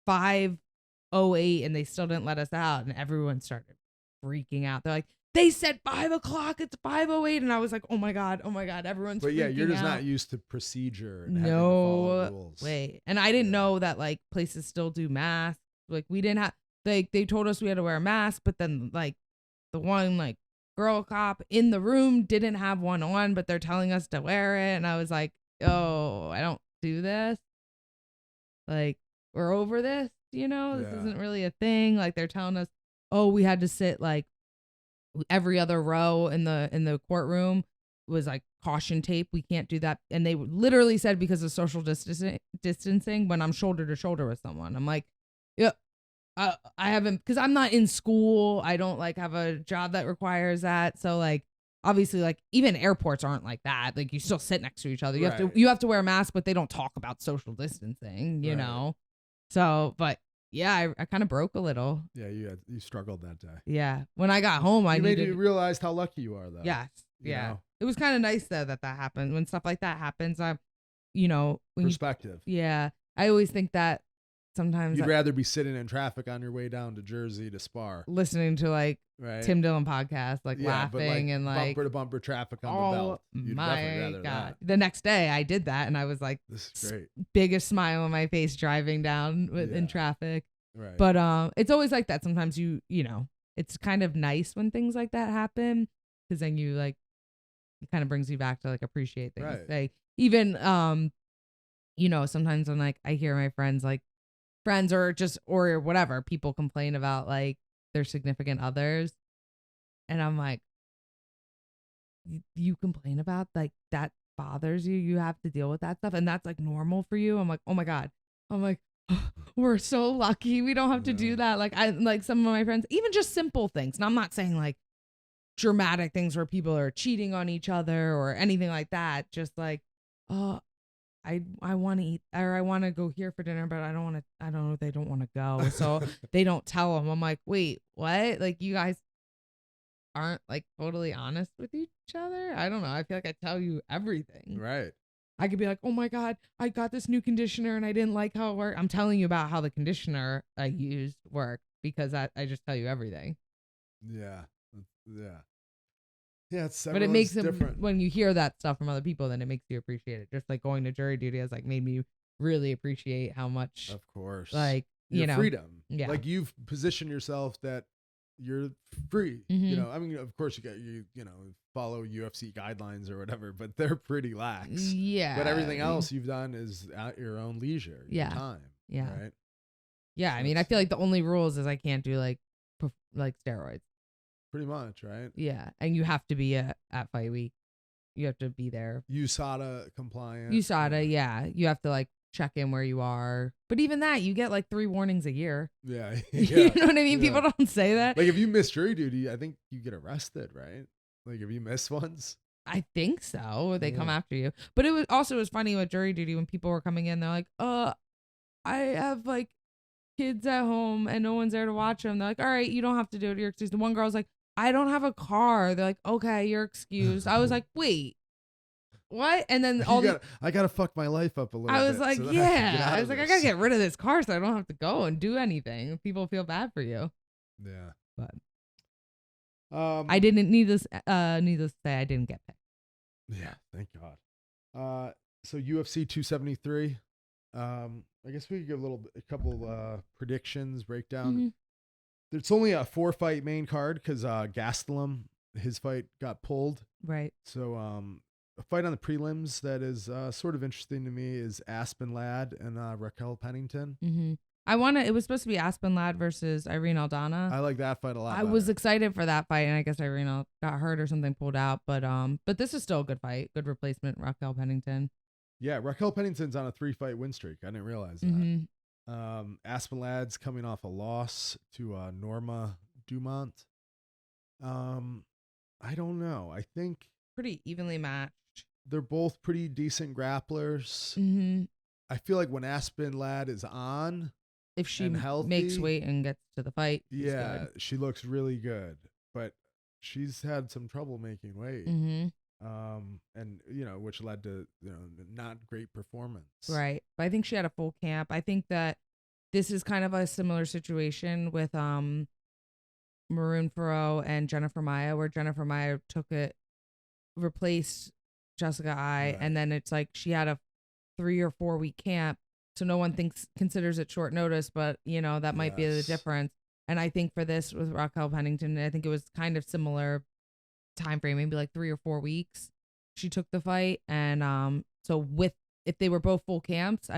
5:08, and they still didn't let us out, and everyone started freaking out. They're like, they said 5 o'clock. It's 5:08, and I was like, oh my God, everyone's. But yeah, you're just out. Not used to procedure. And having to follow rules. Way, and I didn't know that like places still do masks. Like we didn't have. Like they told us we had to wear a mask, but then like the one like girl cop in the room didn't have one on, but they're telling us to wear it, and I was like, oh, I don't do this. Like we're over this. you know, this Yeah. isn't really a thing. Like they're telling us, oh, we had to sit like every other row in the courtroom was like caution tape. We can't do that. And they literally said because of social distancing when I'm shoulder to shoulder with someone. I'm like, yeah, I haven't, because I'm not in school. I don't like have a job that requires that. So like obviously like even airports aren't like that. Like you still sit next to each other. You have to wear a mask, but they don't talk about social distancing, you know? So, but yeah, I kind of broke a little. Yeah, you struggled that day. Yeah. When I got home, I made you realize how lucky you are, though. Yes. Yeah. Know? It was kind of nice though that happened. When stuff like that happens, you know, perspective. Yeah. I always think that sometimes you'd rather be sitting in traffic on your way down to Jersey to spar, listening to like Tim Dillon podcast, like laughing and like bumper to bumper traffic on the belt. You'd definitely rather God. that. The next day I did that and I was like, this is great. Biggest smile on my face driving down in traffic. Right. But it's always like that. Sometimes you know, it's kind of nice when things like that happen because then you like, it kind of brings you back to like appreciate things. Right. Like even you know, sometimes when like I hear my friends or whatever, people complain about like their significant others. And I'm like, you complain about like that bothers you. You have to deal with that stuff. And that's like normal for you. I'm like, oh my God. I'm like, oh, we're so lucky. We don't have to do that. Like I like some of my friends, even just simple things. And I'm not saying like dramatic things where people are cheating on each other or anything like that. Just like, oh, I want to eat or I want to go here for dinner, but I don't know, they don't want to go. So they don't tell them. I'm like, wait, what? Like you guys aren't like totally honest with each other. I don't know. I feel like I tell you everything. Right. I could be like, oh my God, I got this new conditioner and I didn't like how it worked. I'm telling you about how the conditioner I used worked because I just tell you everything. Yeah. Yeah. Yeah, but it makes different. When you hear that stuff from other people, then it makes you appreciate it. Just like going to jury duty has like made me really appreciate how much, of course, like your freedom. Yeah, like you've positioned yourself that you're free. You know, I mean, of course you got you know follow UFC guidelines or whatever, but they're pretty lax. Yeah, but everything else you've done is at your own leisure, your time. Yeah, right. Yeah, so I mean, I feel like the only rules is I can't do like steroids. Pretty much, right? Yeah, and you have to be at fight week. You have to be there. USADA compliant. USADA, yeah. You have to like check in where you are. But even that, you get like 3 warnings a year. Yeah. You know what I mean? People don't say that. Like if you miss jury duty, I think you get arrested, right? Like if you miss ones. I think so. They come after you. But it was funny with jury duty when people were coming in. They're like, I have like kids at home and no one's there to watch them. They're like, all right, you don't have to do it. You're excused. The one girl's like, I don't have a car. They're like, okay, you're excused. I was like, wait, what? And then I gotta fuck my life up a little bit. I was like, so yeah. I was like, I gotta get rid of this car so I don't have to go and do anything. People feel bad for you. Yeah. But I didn't needless to say I didn't get picked. Yeah, thank God. So UFC 273. I guess we could give a couple predictions, breakdown. Mm-hmm. It's only a 4-fight main card because Gastelum, his fight got pulled. Right. So a fight on the prelims that is sort of interesting to me is Aspen Ladd and Raquel Pennington. Mm-hmm. It was supposed to be Aspen Ladd versus Irene Aldana. I like that fight a lot. I was excited for that fight, and I guess Irene got hurt or something pulled out. But this is still a good fight. Good replacement, Raquel Pennington. Yeah, Raquel Pennington's on a 3-fight win streak. I didn't realize that. Mm-hmm. Aspen Ladd's coming off a loss to Norma Dumont. I don't know. I think pretty evenly matched. They're both pretty decent grapplers. Mm-hmm. I feel like when Aspen Ladd is on, if she healthy, makes weight and gets to the fight, she looks really good. But she's had some trouble making weight. Mm-hmm. And which led to not great performance. Right. But I think she had a full camp. I think that this is kind of a similar situation with Maroon Farrow and Jennifer Maia, where Jennifer Maia replaced Jessica Ai, right. And then it's like she had a 3 or 4 week camp, so no one considers it short notice, but that might be the difference. And I think for this with Raquel Pennington, I think it was kind of similar time frame, maybe like 3 or 4 weeks she took the fight. And so if they were both full camps,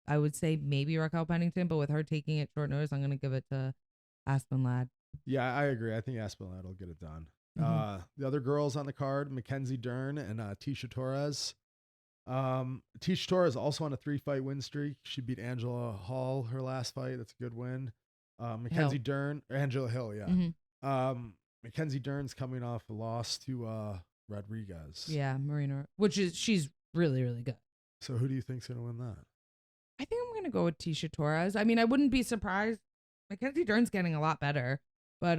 I would say maybe Raquel Pennington, but with her taking it short notice, I'm going to give it to Aspen Ladd. Yeah, I agree. I think Aspen Ladd will get it done. The other girls on the card, Mackenzie Dern and Tisha Torres. Tisha Torres also on a 3-fight win streak. She beat Angela Hall her last fight. That's a good win. Mackenzie Dern, Angela Hill, yeah. Mackenzie Dern's coming off a loss to Rodriguez. Yeah, Marina, she's really, really good. So who do you think's going to win that? I think I'm going to go with Tisha Torres. I mean, I wouldn't be surprised. Mackenzie Dern's getting a lot better, but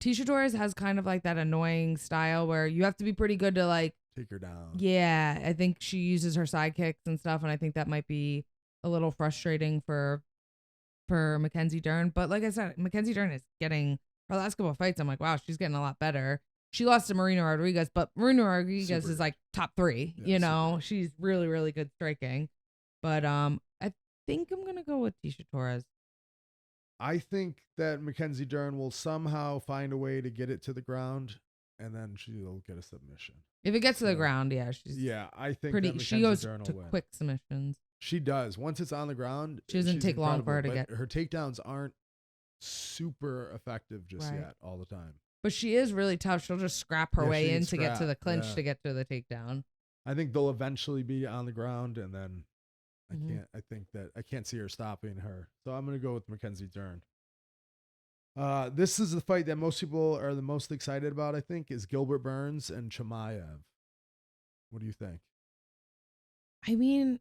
Tisha Torres has kind of like that annoying style where you have to be pretty good to like take her down. Yeah, I think she uses her sidekicks and stuff, and I think that might be a little frustrating for Mackenzie Dern. But like I said, Mackenzie Dern is getting her last couple of fights. I'm like, wow, she's getting a lot better. She lost to Marina Rodriguez, but Marina Rodriguez is like top 3. Yeah, you know, she's really, really good striking. But I think I'm gonna go with Tisha Torres. I think that Mackenzie Dern will somehow find a way to get it to the ground, and then she'll get a submission. If it gets to the ground, yeah, I think pretty. That she goes Dern to will win. Quick submissions. She does. Once it's on the ground, she doesn't take long for her to get. Her takedowns aren't super effective just yet all the time. But she is really tough. She'll just scrap her way in to get to the clinch to get to the takedown. I think they'll eventually be on the ground, and then I can't see her stopping her. So I'm going to go with Mackenzie Dern. This is the fight that most people are the most excited about, I think, is Gilbert Burns and Chimaev. What do you think? I mean,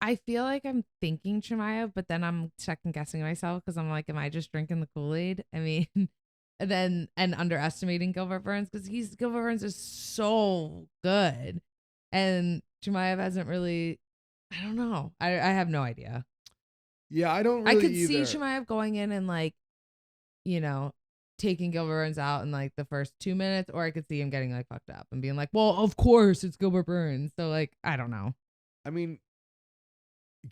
I feel like I'm thinking Chimaev, but then I'm second guessing myself because I'm like, am I just drinking the Kool-Aid? I mean, and underestimating Gilbert Burns because Gilbert Burns is so good, and Chimaev hasn't really. I don't know. I have no idea. Yeah, I don't really I could either. see Chimaev going in and like, you know, taking Gilbert Burns out in like the first 2 minutes, or I could see him getting like fucked up and being like, well, of course it's Gilbert Burns. So like, I don't know. I mean,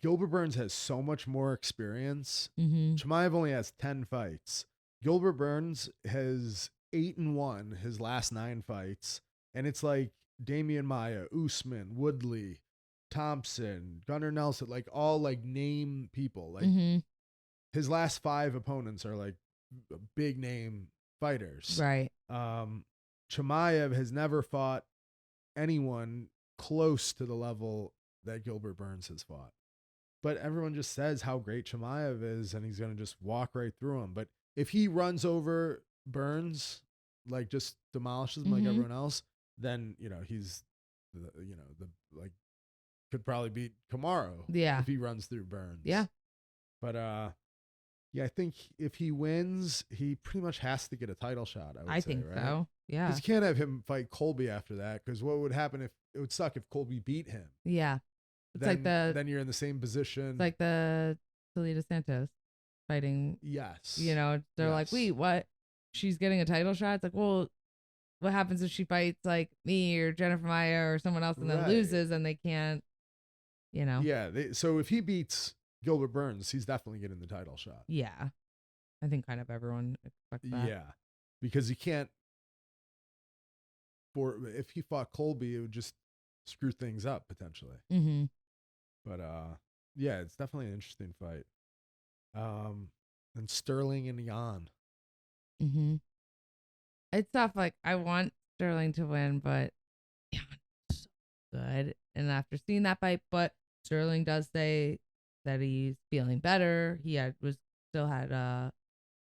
Gilbert Burns has so much more experience. Mm-hmm. Chimaev only has 10 fights. Gilbert Burns has 8-1 his last 9 fights. And it's like Damian Maia, Usman, Woodley, Thompson, Gunnar Nelson, like all like name people. Like his last 5 opponents are like big name fighters. Right. Chimaev has never fought anyone close to the level that Gilbert Burns has fought. But everyone just says how great Chimaev is, and he's going to just walk right through him. But if he runs over Burns, like just demolishes him like everyone else, then, you know, he's, could probably beat Kamaru if he runs through Burns. Yeah. But, I think if he wins, he pretty much has to get a title shot, I think right? So. Yeah. Because you can't have him fight Colby after that, because what would happen if it would suck if Colby beat him? Yeah. It's then you're in the same position. It's like the Talita Santos fighting. Yes. You know, they're like, wait, what? She's getting a title shot? It's like, well, what happens if she fights like me or Jennifer Maia or someone else and then loses and they can't, you know? Yeah. So if he beats Gilbert Burns, he's definitely getting the title shot. Yeah. I think kind of everyone expects that. Yeah. Because you can't, if he fought Colby, it would just screw things up potentially. Mm-hmm. But yeah, it's definitely an interesting fight. And Sterling and Jan. Mm-hmm. It's tough. Like I want Sterling to win, but Jan's so good. And after seeing that fight, but Sterling does say that he's feeling better. He still had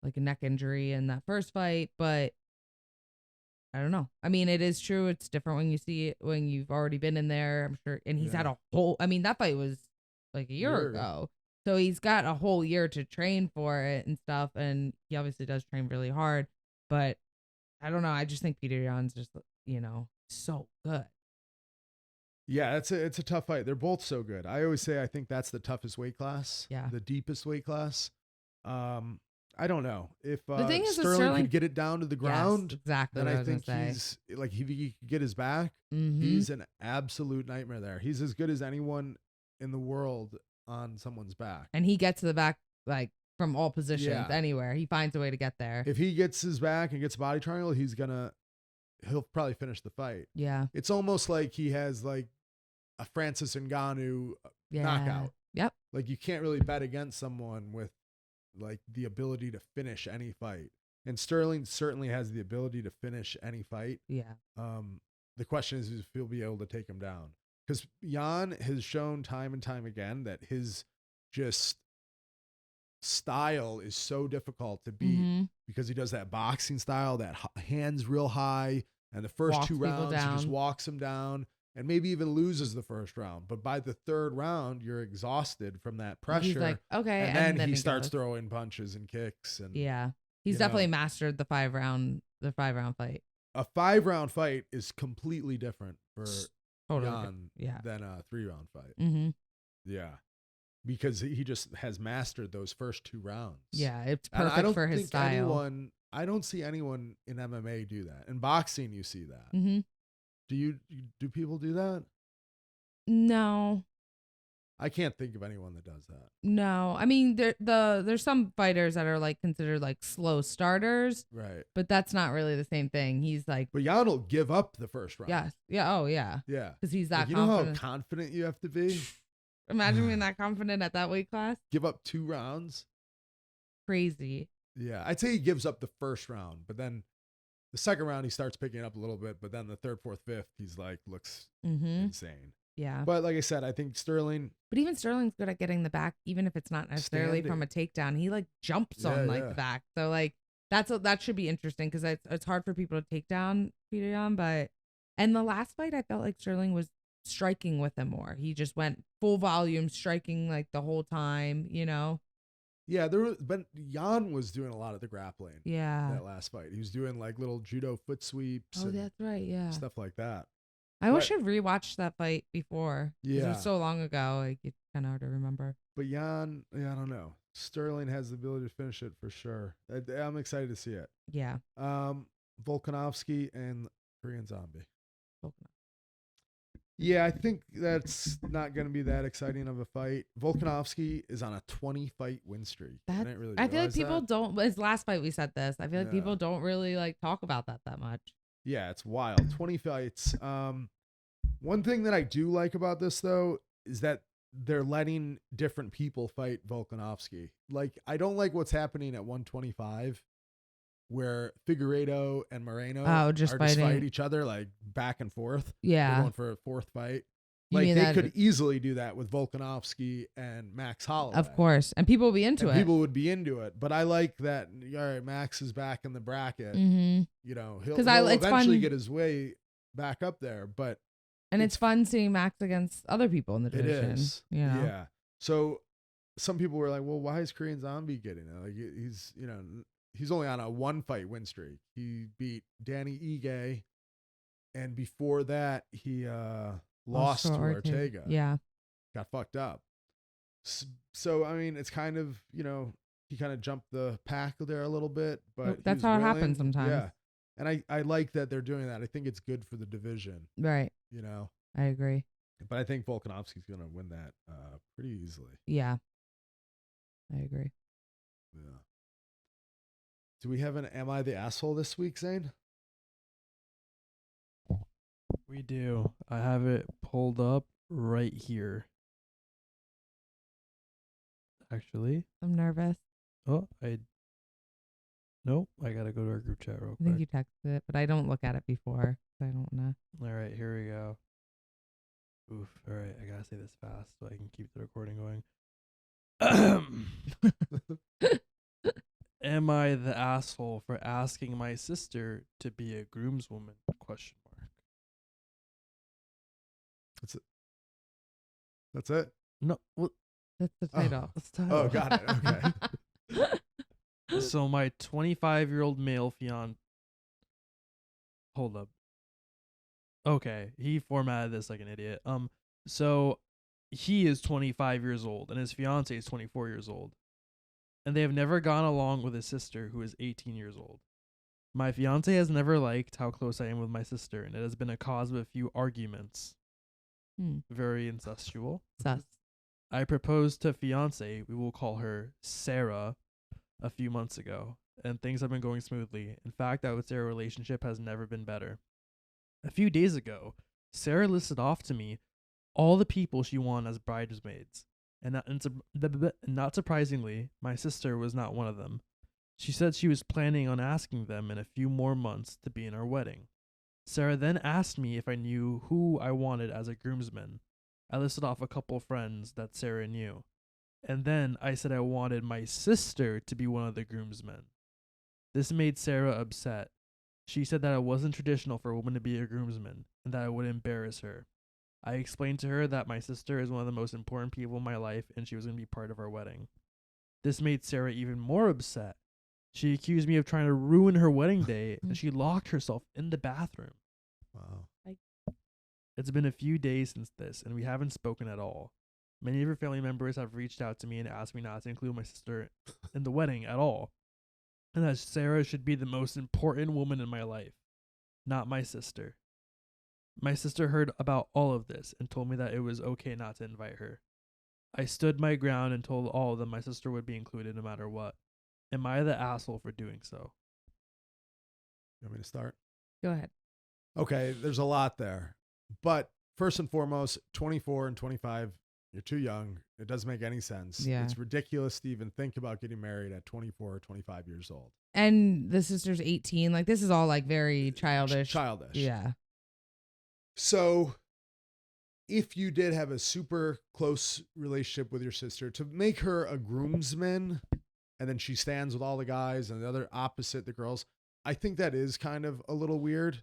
like a neck injury in that first fight, but I don't know. I mean, it is true. It's different when you see it when you've already been in there, I'm sure. And he's had a whole, I mean, that fight was like a year ago. So he's got a whole year to train for it and stuff. And he obviously does train really hard. But I don't know. I just think Peter Yan's just, you know, so good. Yeah, it's a tough fight. They're both so good. I always say I think that's the toughest weight class. Yeah. The deepest weight class. I don't know if the thing is Sterling could get it down to the ground. Yes, exactly. Then I think he's like, if he could get his back, he's an absolute nightmare there. He's as good as anyone in the world on someone's back. And he gets to the back like from all positions, anywhere. He finds a way to get there. If he gets his back and gets a body triangle, he'll probably finish the fight. Yeah. It's almost like he has like a Francis Ngannou knockout. Yep. Like you can't really bet against someone with like the ability to finish any fight. And Sterling certainly has the ability to finish any fight. Yeah. The question is if he'll be able to take him down. Because Jan has shown time and time again that his just style is so difficult to beat because he does that boxing style, that hands real high, and the first Walks two people rounds he down. just walks them down and maybe even loses the first round. But by the third round, you're exhausted from that pressure. He's like, okay, and then he starts goes. throwing punches and kicks. And yeah, he's definitely mastered the 5-round fight. A 5-round fight is completely different for Jan yeah. than a 3-round fight. Mm-hmm. Yeah. Because he just has mastered those first 2 rounds. Yeah, it's perfect for his style. I don't see anyone in MMA do that. In boxing, you see that. Mm-hmm. Do people do that? No. I can't think of anyone that does that. No. I mean, there's some fighters that are like considered like slow starters. Right. But that's not really the same thing. He's like, but Jan will give up the first round. Yes. Yeah. Oh, yeah. Yeah. Because he's that you confident. know how confident you have to be? Imagine being that confident at that weight class. Give up 2 rounds. Crazy. Yeah. I'd say he gives up the first round, but then the second round he starts picking it up a little bit, but then the third, fourth, fifth, he's like looks insane. Yeah. But like I said, I think Sterling. But even Sterling's good at getting the back, even if it's not necessarily from a takedown. He like jumps on the back. So like that should be interesting because it's hard for people to take down Peter Yan. But and the last fight, I felt like Sterling was striking with him more. He just went full volume striking like the whole time, you know. Yeah, but Jan was doing a lot of the grappling. Yeah. That last fight, he was doing like little judo foot sweeps. Oh, that's right. Yeah. Stuff like that. I wish I'd rewatched that fight before. Yeah. It was so long ago. Like, it's kind of hard to remember. But Jan, I don't know. Sterling has the ability to finish it for sure. I'm excited to see it. Yeah. Volkanovski and Korean Zombie. Volkanovski. Yeah, I think that's not going to be that exciting of a fight. Volkanovski is on a 20-fight win streak. I feel like people don't. His last fight, we said this. I feel like people don't really like talk about that much. Yeah, it's wild. 20 fights. One thing that I do like about this though is that they're letting different people fight Volkanovski. Like, I don't like what's happening at 125. Where Figueiredo and Moreno just fight each other like back and forth. Yeah. They're going for a 4th fight. Like they could easily do that with Volkanovski and Max Holloway. Of course. And people would be into it. People would be into it. But I like that, all right, Max is back in the bracket. Mm-hmm. You know, he'll eventually get his way back up there. And it's fun seeing Max against other people in the division. It is. You know? Yeah. So some people were like, well, why is Korean Zombie getting it? Like he's only on a 1-fight win streak. He beat Danny Ige, and before that, he lost to Ortega. Yeah. Got fucked up. So, I mean, it's kind of, he kind of jumped the pack there a little bit, but that's how it happens sometimes. Yeah. And I like that they're doing that. I think it's good for the division. Right. I agree. But I think Volkanovski's going to win that pretty easily. Yeah. I agree. Yeah. Do we have an Am I the Asshole this week, Zane? We do. I have it pulled up right here. Actually. I'm nervous. Oh, Nope, I gotta go to our group chat real quick. I think you texted it, but I don't look at it before. I don't know. All right, here we go. Oof. All right, I gotta say this fast so I can keep the recording going. Am I the asshole for asking my sister to be a groomswoman? ? That's it. That's it? No. What? That's the title. That's the title. Oh, got it. Okay. So my 25-year-old male fiance. Hold up. Okay, he formatted this like an idiot. So he is 25 years old and his fiance is 24 years old. And they have never gone along with his sister, who is 18 years old. My fiance has never liked how close I am with my sister, and it has been a cause of a few arguments. Very incestual. Sus. I proposed to fiance, we will call her Sarah, a few months ago, and things have been going smoothly. In fact, I would say our relationship has never been better. A few days ago, Sarah listed off to me all the people she wanted as bridesmaids, and not surprisingly, my sister was not one of them. She said she was planning on asking them in a few more months to be in our wedding. Sarah then asked me if I knew who I wanted as a groomsman. I listed off a couple friends that Sarah knew. And then I said I wanted my sister to be one of the groomsmen. This made Sarah upset. She said that it wasn't traditional for a woman to be a groomsman and that it would embarrass her. I explained to her that my sister is one of the most important people in my life and she was going to be part of our wedding. This made Sarah even more upset. She accused me of trying to ruin her wedding day and she locked herself in the bathroom. Wow. It's been a few days since this and we haven't spoken at all. Many of her family members have reached out to me and asked me not to include my sister in the wedding at all. And that Sarah should be the most important woman in my life, not my sister. My sister heard about all of this and told me that it was okay not to invite her. I stood my ground and told all of them my sister would be included no matter what. Am I the asshole for doing so? You want me to start? Go ahead. Okay, there's a lot there. But first and foremost, 24 and 25, you're too young. It doesn't make any sense. Yeah. It's ridiculous to even think about getting married at 24 or 25 years old. And the sister's 18. Like, this is all like very childish. Childish. Yeah. So if you did have a super close relationship with your sister, to make her a groomsman and then she stands with all the guys and the other opposite, the girls, I think that is kind of a little weird.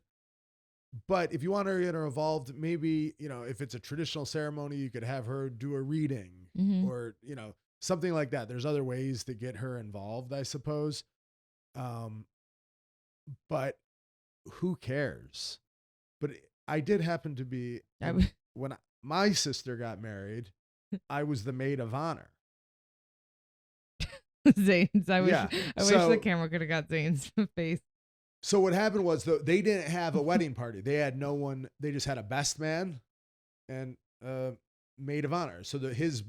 But if you want to get her involved, maybe, if it's a traditional ceremony, you could have her do a reading or, something like that. There's other ways to get her involved, I suppose. But who cares? But I did happen to be, when my sister got married, I was the maid of honor. Zane's. I wish the camera could have got Zane's face. So what happened was, though, they didn't have a wedding party. They had no one. They just had a best man and a maid of honor. So his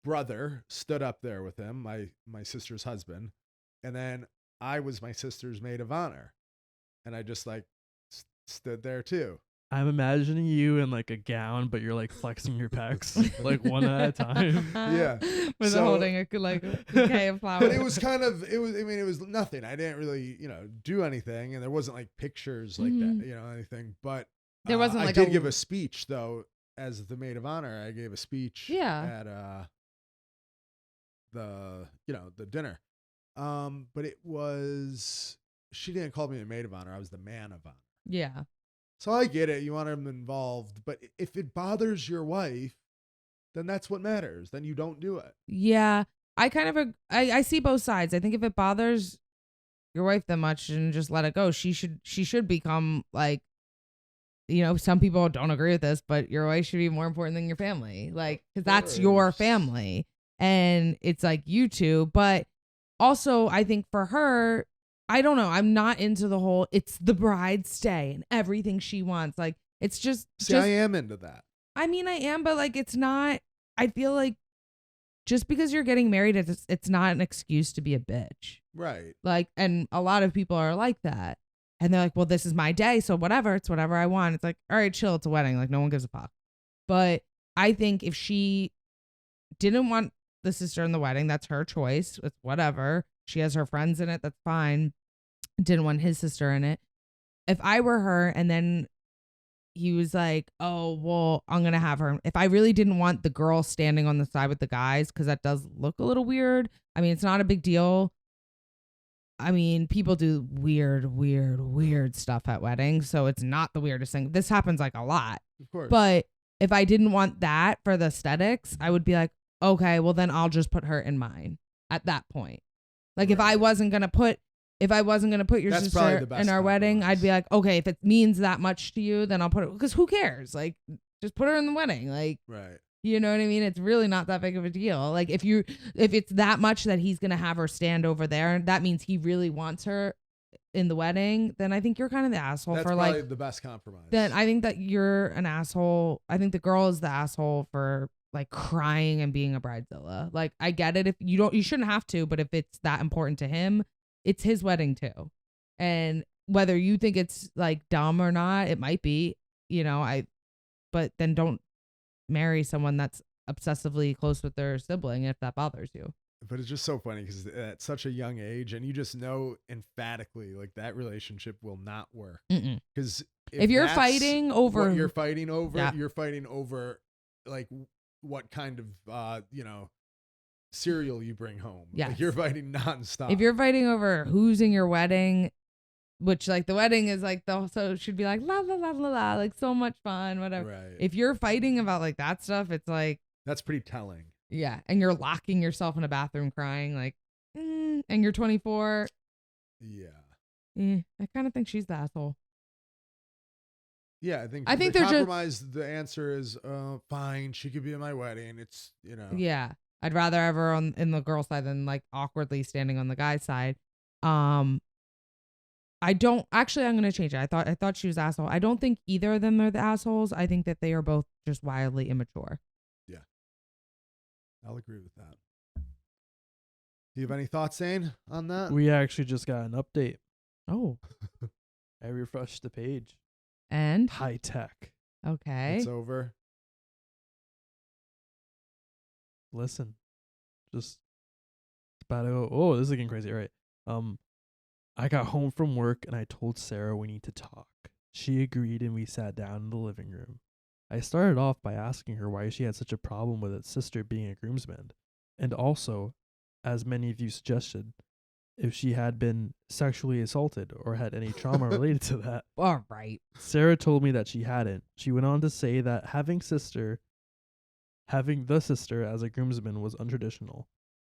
brother stood up there with him, my sister's husband, and then I was my sister's maid of honor, and I just stood there too. I'm imagining you in like a gown, but you're like flexing your pecs like one at a time. Yeah, with holding a bouquet of flowers. But it was it was nothing. I didn't really do anything, and there wasn't like pictures like that, anything. But there wasn't. I did give a speech though as the maid of honor. I gave a speech. At the dinner. But it was, she didn't call me a maid of honor. I was the man of honor. Yeah. So I get it. You want them involved, but if it bothers your wife, then that's what matters. Then you don't do it. Yeah. I see both sides. I think if it bothers your wife that much, and just let it go. She should become like, some people don't agree with this, but your wife should be more important than your family. Like, cause that's your family and it's like you two, but also I think for her, I don't know. I'm not into the whole, it's the bride's day and everything she wants. Like, it's just. See, I am into that. I mean, I am, but like, it's not, I feel like just because you're getting married, it's not an excuse to be a bitch. Right. Like, and a lot of people are like that. And they're like, well, this is my day. So whatever, it's whatever I want. It's like, all right, chill. It's a wedding. Like, no one gives a fuck. But I think if she didn't want the sister in the wedding, that's her choice. It's whatever. She has her friends in it. That's fine. Didn't want his sister in it. If I were her and then he was like, oh, well, I'm going to have her. If I really didn't want the girl standing on the side with the guys, because that does look a little weird. I mean, it's not a big deal. I mean, people do weird stuff at weddings. So it's not the weirdest thing. This happens like a lot. Of course. But if I didn't want that for the aesthetics, I would be like, okay, well, then I'll just put her in mine at that point. Like, right. If I wasn't going to put your That's sister in our wedding, I'd be like, okay, if it means that much to you, then I'll put it, because who cares? Like, just put her in the wedding. Like, right. You know what I mean? It's really not that big of a deal. Like, if it's that much that he's going to have her stand over there, and that means he really wants her in the wedding, then I think you're kind of the asshole. That's for probably like the best compromise. Then I think that you're an asshole. I think the girl is the asshole for like crying and being a bridezilla. Like, I get it if you shouldn't have to, but if it's that important to him, it's his wedding too. And whether you think it's like dumb or not, it might be, but then don't marry someone that's obsessively close with their sibling if that bothers you. But it's just so funny because at such a young age, and you just know emphatically, like that relationship will not work. Because if you're fighting over what you're fighting over, yeah. you're fighting over like what kind of cereal you bring home. Yes. Like you're fighting nonstop. If you're fighting over who's in your wedding, which like the wedding is like so it should be like la la la la la, like so much fun, whatever. Right. If you're fighting about like that stuff, it's like that's pretty telling. Yeah, and you're locking yourself in a bathroom crying like, and you're 24. Yeah. I kind of think she's the asshole. Yeah, I think they're compromise. The answer is fine. She could be at my wedding. It's Yeah, I'd rather have her in the girl side than like awkwardly standing on the guy's side. I don't actually. I'm gonna change it. I thought she was asshole. I don't think either of them are the assholes. I think that they are both just wildly immature. Yeah, I'll agree with that. Do you have any thoughts, Zane, on that? We actually just got an update. Oh, I refreshed the page. And high tech. Okay, it's over. Listen, just about to go. Oh, this is getting crazy. All right. I got home from work and I told Sarah we need to talk. She agreed and we sat down in the living room. I started off by asking her why she had such a problem with its sister being a groomsman, and also, as many of you suggested, if she had been sexually assaulted or had any trauma related to that. All right. Sarah told me that she hadn't. She went on to say that having the sister as a groomsman was untraditional.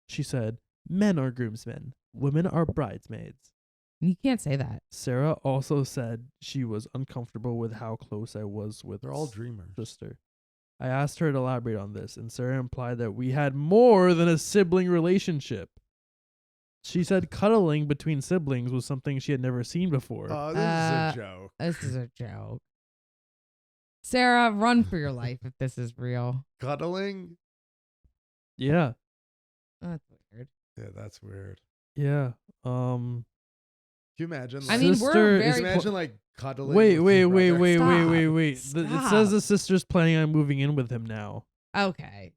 She said, men are groomsmen, women are bridesmaids. You can't say that. Sarah also said she was uncomfortable with how close I was with They're all dreamers. Sister. I asked her to elaborate on this, and Sarah implied that we had more than a sibling relationship. She said cuddling between siblings was something she had never seen before. Oh, this is a joke. This is a joke. Sarah, run for your life if this is real. Cuddling? Yeah. That's weird. Yeah, that's weird. Yeah. Can you imagine? I mean, we're very imagine like cuddling. Wait. Stop. It says the sister's planning on moving in with him now. Okay.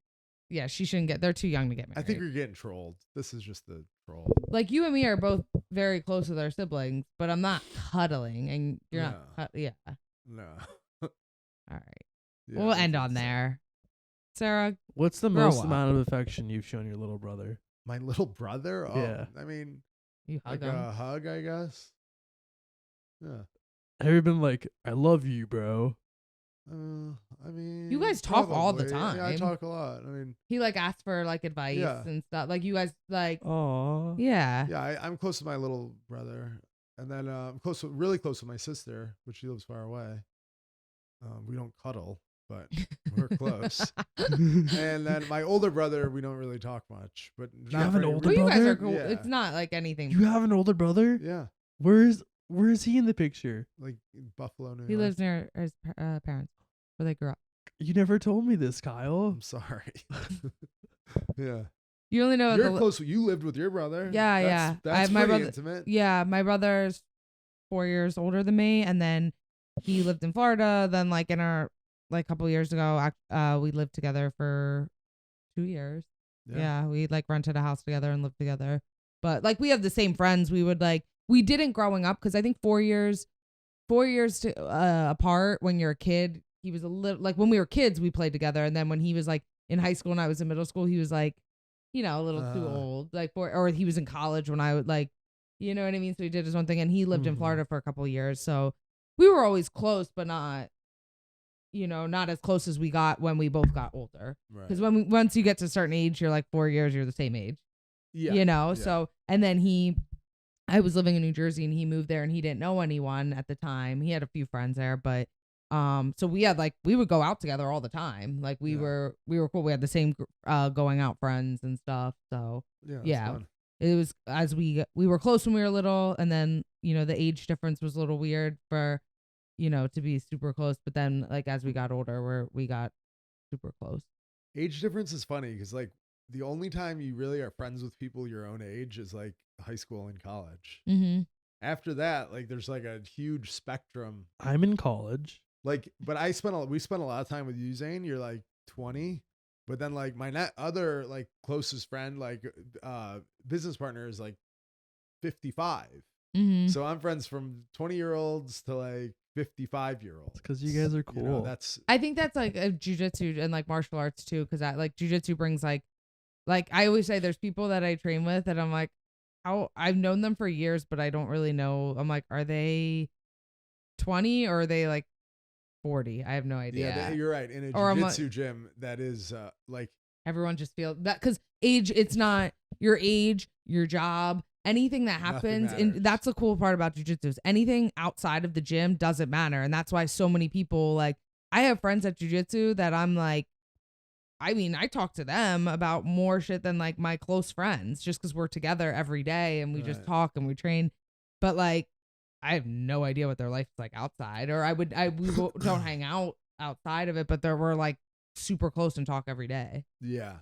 Yeah, she shouldn't get. They're too young to get married. I think you're getting trolled. This is just the troll. Like you and me are both very close with our siblings, but I'm not cuddling, and you're not. Yeah. No. All right. Yeah, We'll end on there. Sarah, What's the grow most up. amount of affection you've shown your little brother? My little brother? Oh, Yeah. I mean, you hug like him. a hug, I guess. Yeah. Have you been like, I love you, bro? I mean, You guys talk all the probably. Yeah, I time. talk a lot. I mean, He like asks for like advice Yeah. and stuff. Like you guys like. Aww. Yeah. yeah, I'm close to my little brother, and then I'm really close with my sister, but she lives far away. We don't cuddle, but we're close. And then my older brother, we don't really talk much. But You have an older Well, you guys brother? are cool. Yeah. It's not like anything. You have an older brother? Yeah, Where is he in the picture? like in Buffalo, New He York. lives near his parents, where they grew up. You never told me this, Kyle. I'm sorry. Yeah, You only know you're close. You lived with your brother. Yeah. That's I have my pretty brother. intimate. Yeah, my brother's 4 years older than me, and then he lived in Florida. Then, like in our like couple years ago, we lived together for 2 years. Yeah, we like rented a house together and lived together. But like we have the same friends. We didn't growing up because I think 4 years apart when you're a kid. He was a little like when we were kids we played together, and then when he was like in high school and I was in middle school, he was like, a little too old. Like or he was in college when I would like, you know what I mean? So he did his own thing, and he lived in Florida for a couple of years. So we were always close, but not as close as we got when we both got older. Because once you get to a certain age, you're like 4 years, you're the same age. Yeah. Yeah. So and then I was living in New Jersey and he moved there and he didn't know anyone at the time. He had a few friends there, but so we had we would go out together all the time. Like we were cool. We had the same going out friends and stuff. So yeah. it was as we were close when we were little, and then the age difference was a little weird for to be super close. But then like as we got older, we got super close. Age difference is funny because like the only time you really are friends with people your own age is like high school and college. Mm-hmm. After that, like there's like a huge spectrum. I'm in college. Like, but we spent a lot of time with you, Zane. You're like 20, But then like my other like closest friend, like business partner is like 55. Mm-hmm. So I'm friends from 20-year-olds to like 55-year-olds. Because you guys are cool. You know, I think that's like a jujitsu and like martial arts too. Because I like jujitsu brings like I always say there's people that I train with and I'm like, how I've known them for years, but I don't really know. I'm like, are they 20 or are they like 40? I have no idea. Yeah, you're right. In a Or jiu-jitsu gym, that is like everyone just feels that because age, it's not your age, your job, anything that happens. And that's the cool part about jujitsu is anything outside of the gym doesn't matter. And that's why so many people like, I have friends at jujitsu that I'm like, I mean, I talk to them about more shit than like my close friends just because we're together every day and we just talk and we train. But like, I have no idea what their life's like outside, or we don't hang out outside of it, but we're like super close and talk every day. Yeah,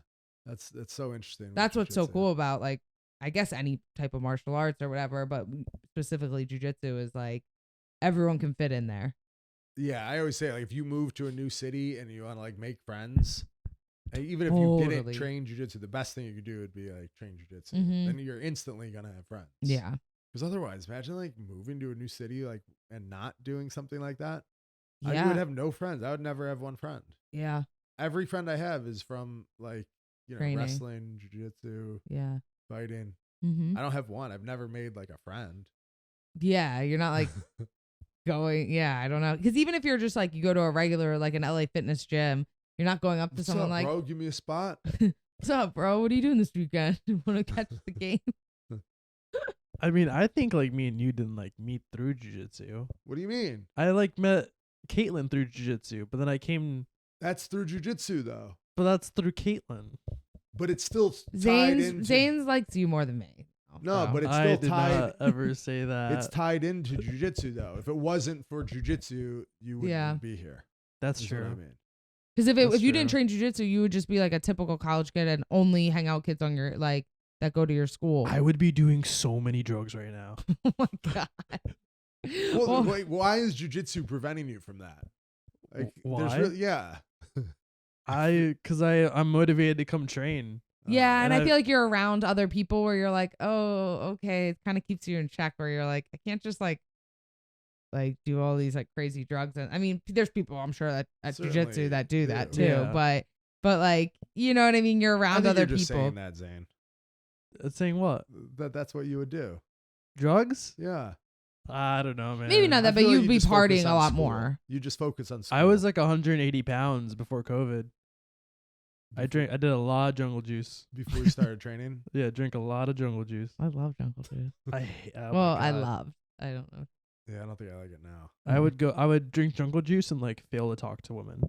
that's so interesting. That's what's so cool about like, I guess any type of martial arts or whatever, but specifically jujitsu is like everyone can fit in there. Yeah, I always say like if you move to a new city and you want to like make friends, even if you didn't train jujitsu, the best thing you could do would be like train jujitsu. Then you're instantly gonna have friends. Yeah. Because otherwise, imagine like moving to a new city like and not doing something like that. Yeah. I would have no friends. I would never have one friend. Yeah. Every friend I have is from like, you know, training. wrestling, jiu-jitsu, fighting. I don't have one. I've never made like a friend. Yeah. You're not like going. Yeah. I don't know. Because even if you're just like, you go to a regular, like an LA fitness gym, you're not going up to someone up, like, bro, give me a spot. What's up, bro? What are you doing this weekend? Want to catch the game? I mean, I think like me and you didn't like meet through jiu-jitsu. What do you mean? I like met Caitlin through jiu-jitsu, but then I came. That's through jiu-jitsu though. But that's through Caitlin. But it's still tied into. Zane's likes you more than me. No, so. but it's still I did tied. Not ever say that. It's tied into jiu-jitsu though. If it wasn't for jiu-jitsu, you wouldn't be here. That's true. What I mean. Because if you didn't train jiu-jitsu, you would just be like a typical college kid and only hang out kids on your like that go to your school. I would be doing so many drugs right now. Oh my god. Well, wait, why is jiu-jitsu preventing you from that? Like, why? Yeah. Because I'm motivated to come train. Yeah, and I feel like you're around other people where you're like, oh, okay, it kind of keeps you in check. Where you're like, I can't just like do all these like crazy drugs. And I mean, there's people I'm sure that at jiu-jitsu that do that too. Yeah. But like, you know what I mean? You're around other people. Just saying that, Zane. Saying what? That's what you would do. Drugs? Yeah. I don't know, man. Maybe not that, but like you'd be partying a lot more. You just focus on school. I was like 180 pounds before COVID. I did a lot of jungle juice before you started training. Yeah, drink a lot of jungle juice. I love jungle juice. I loved. I don't know. Yeah, I don't think I like it now. I would drink jungle juice and like fail to talk to women.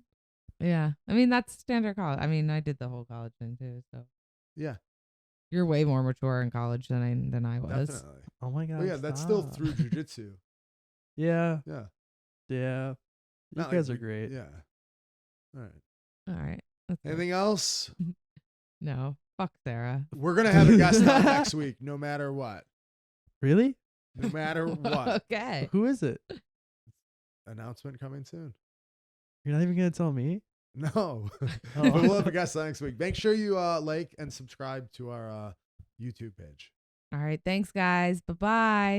Yeah, I mean that's standard college. I mean I did the whole college thing too. So yeah, you're way more mature in college than I was. Definitely. Oh my god. Well, yeah, that's still through jiu-jitsu. Yeah. Yeah. Yeah. You guys are great. Yeah. All right. Anything else? No. Fuck Sarah. We're gonna have a guest on next week, no matter what. Really? No matter what. Okay. Who is it? Announcement coming soon. You're not even gonna tell me? No. But we'll have a guest on next week. Make sure you like and subscribe to our YouTube page. All right. Thanks, guys. Bye-bye.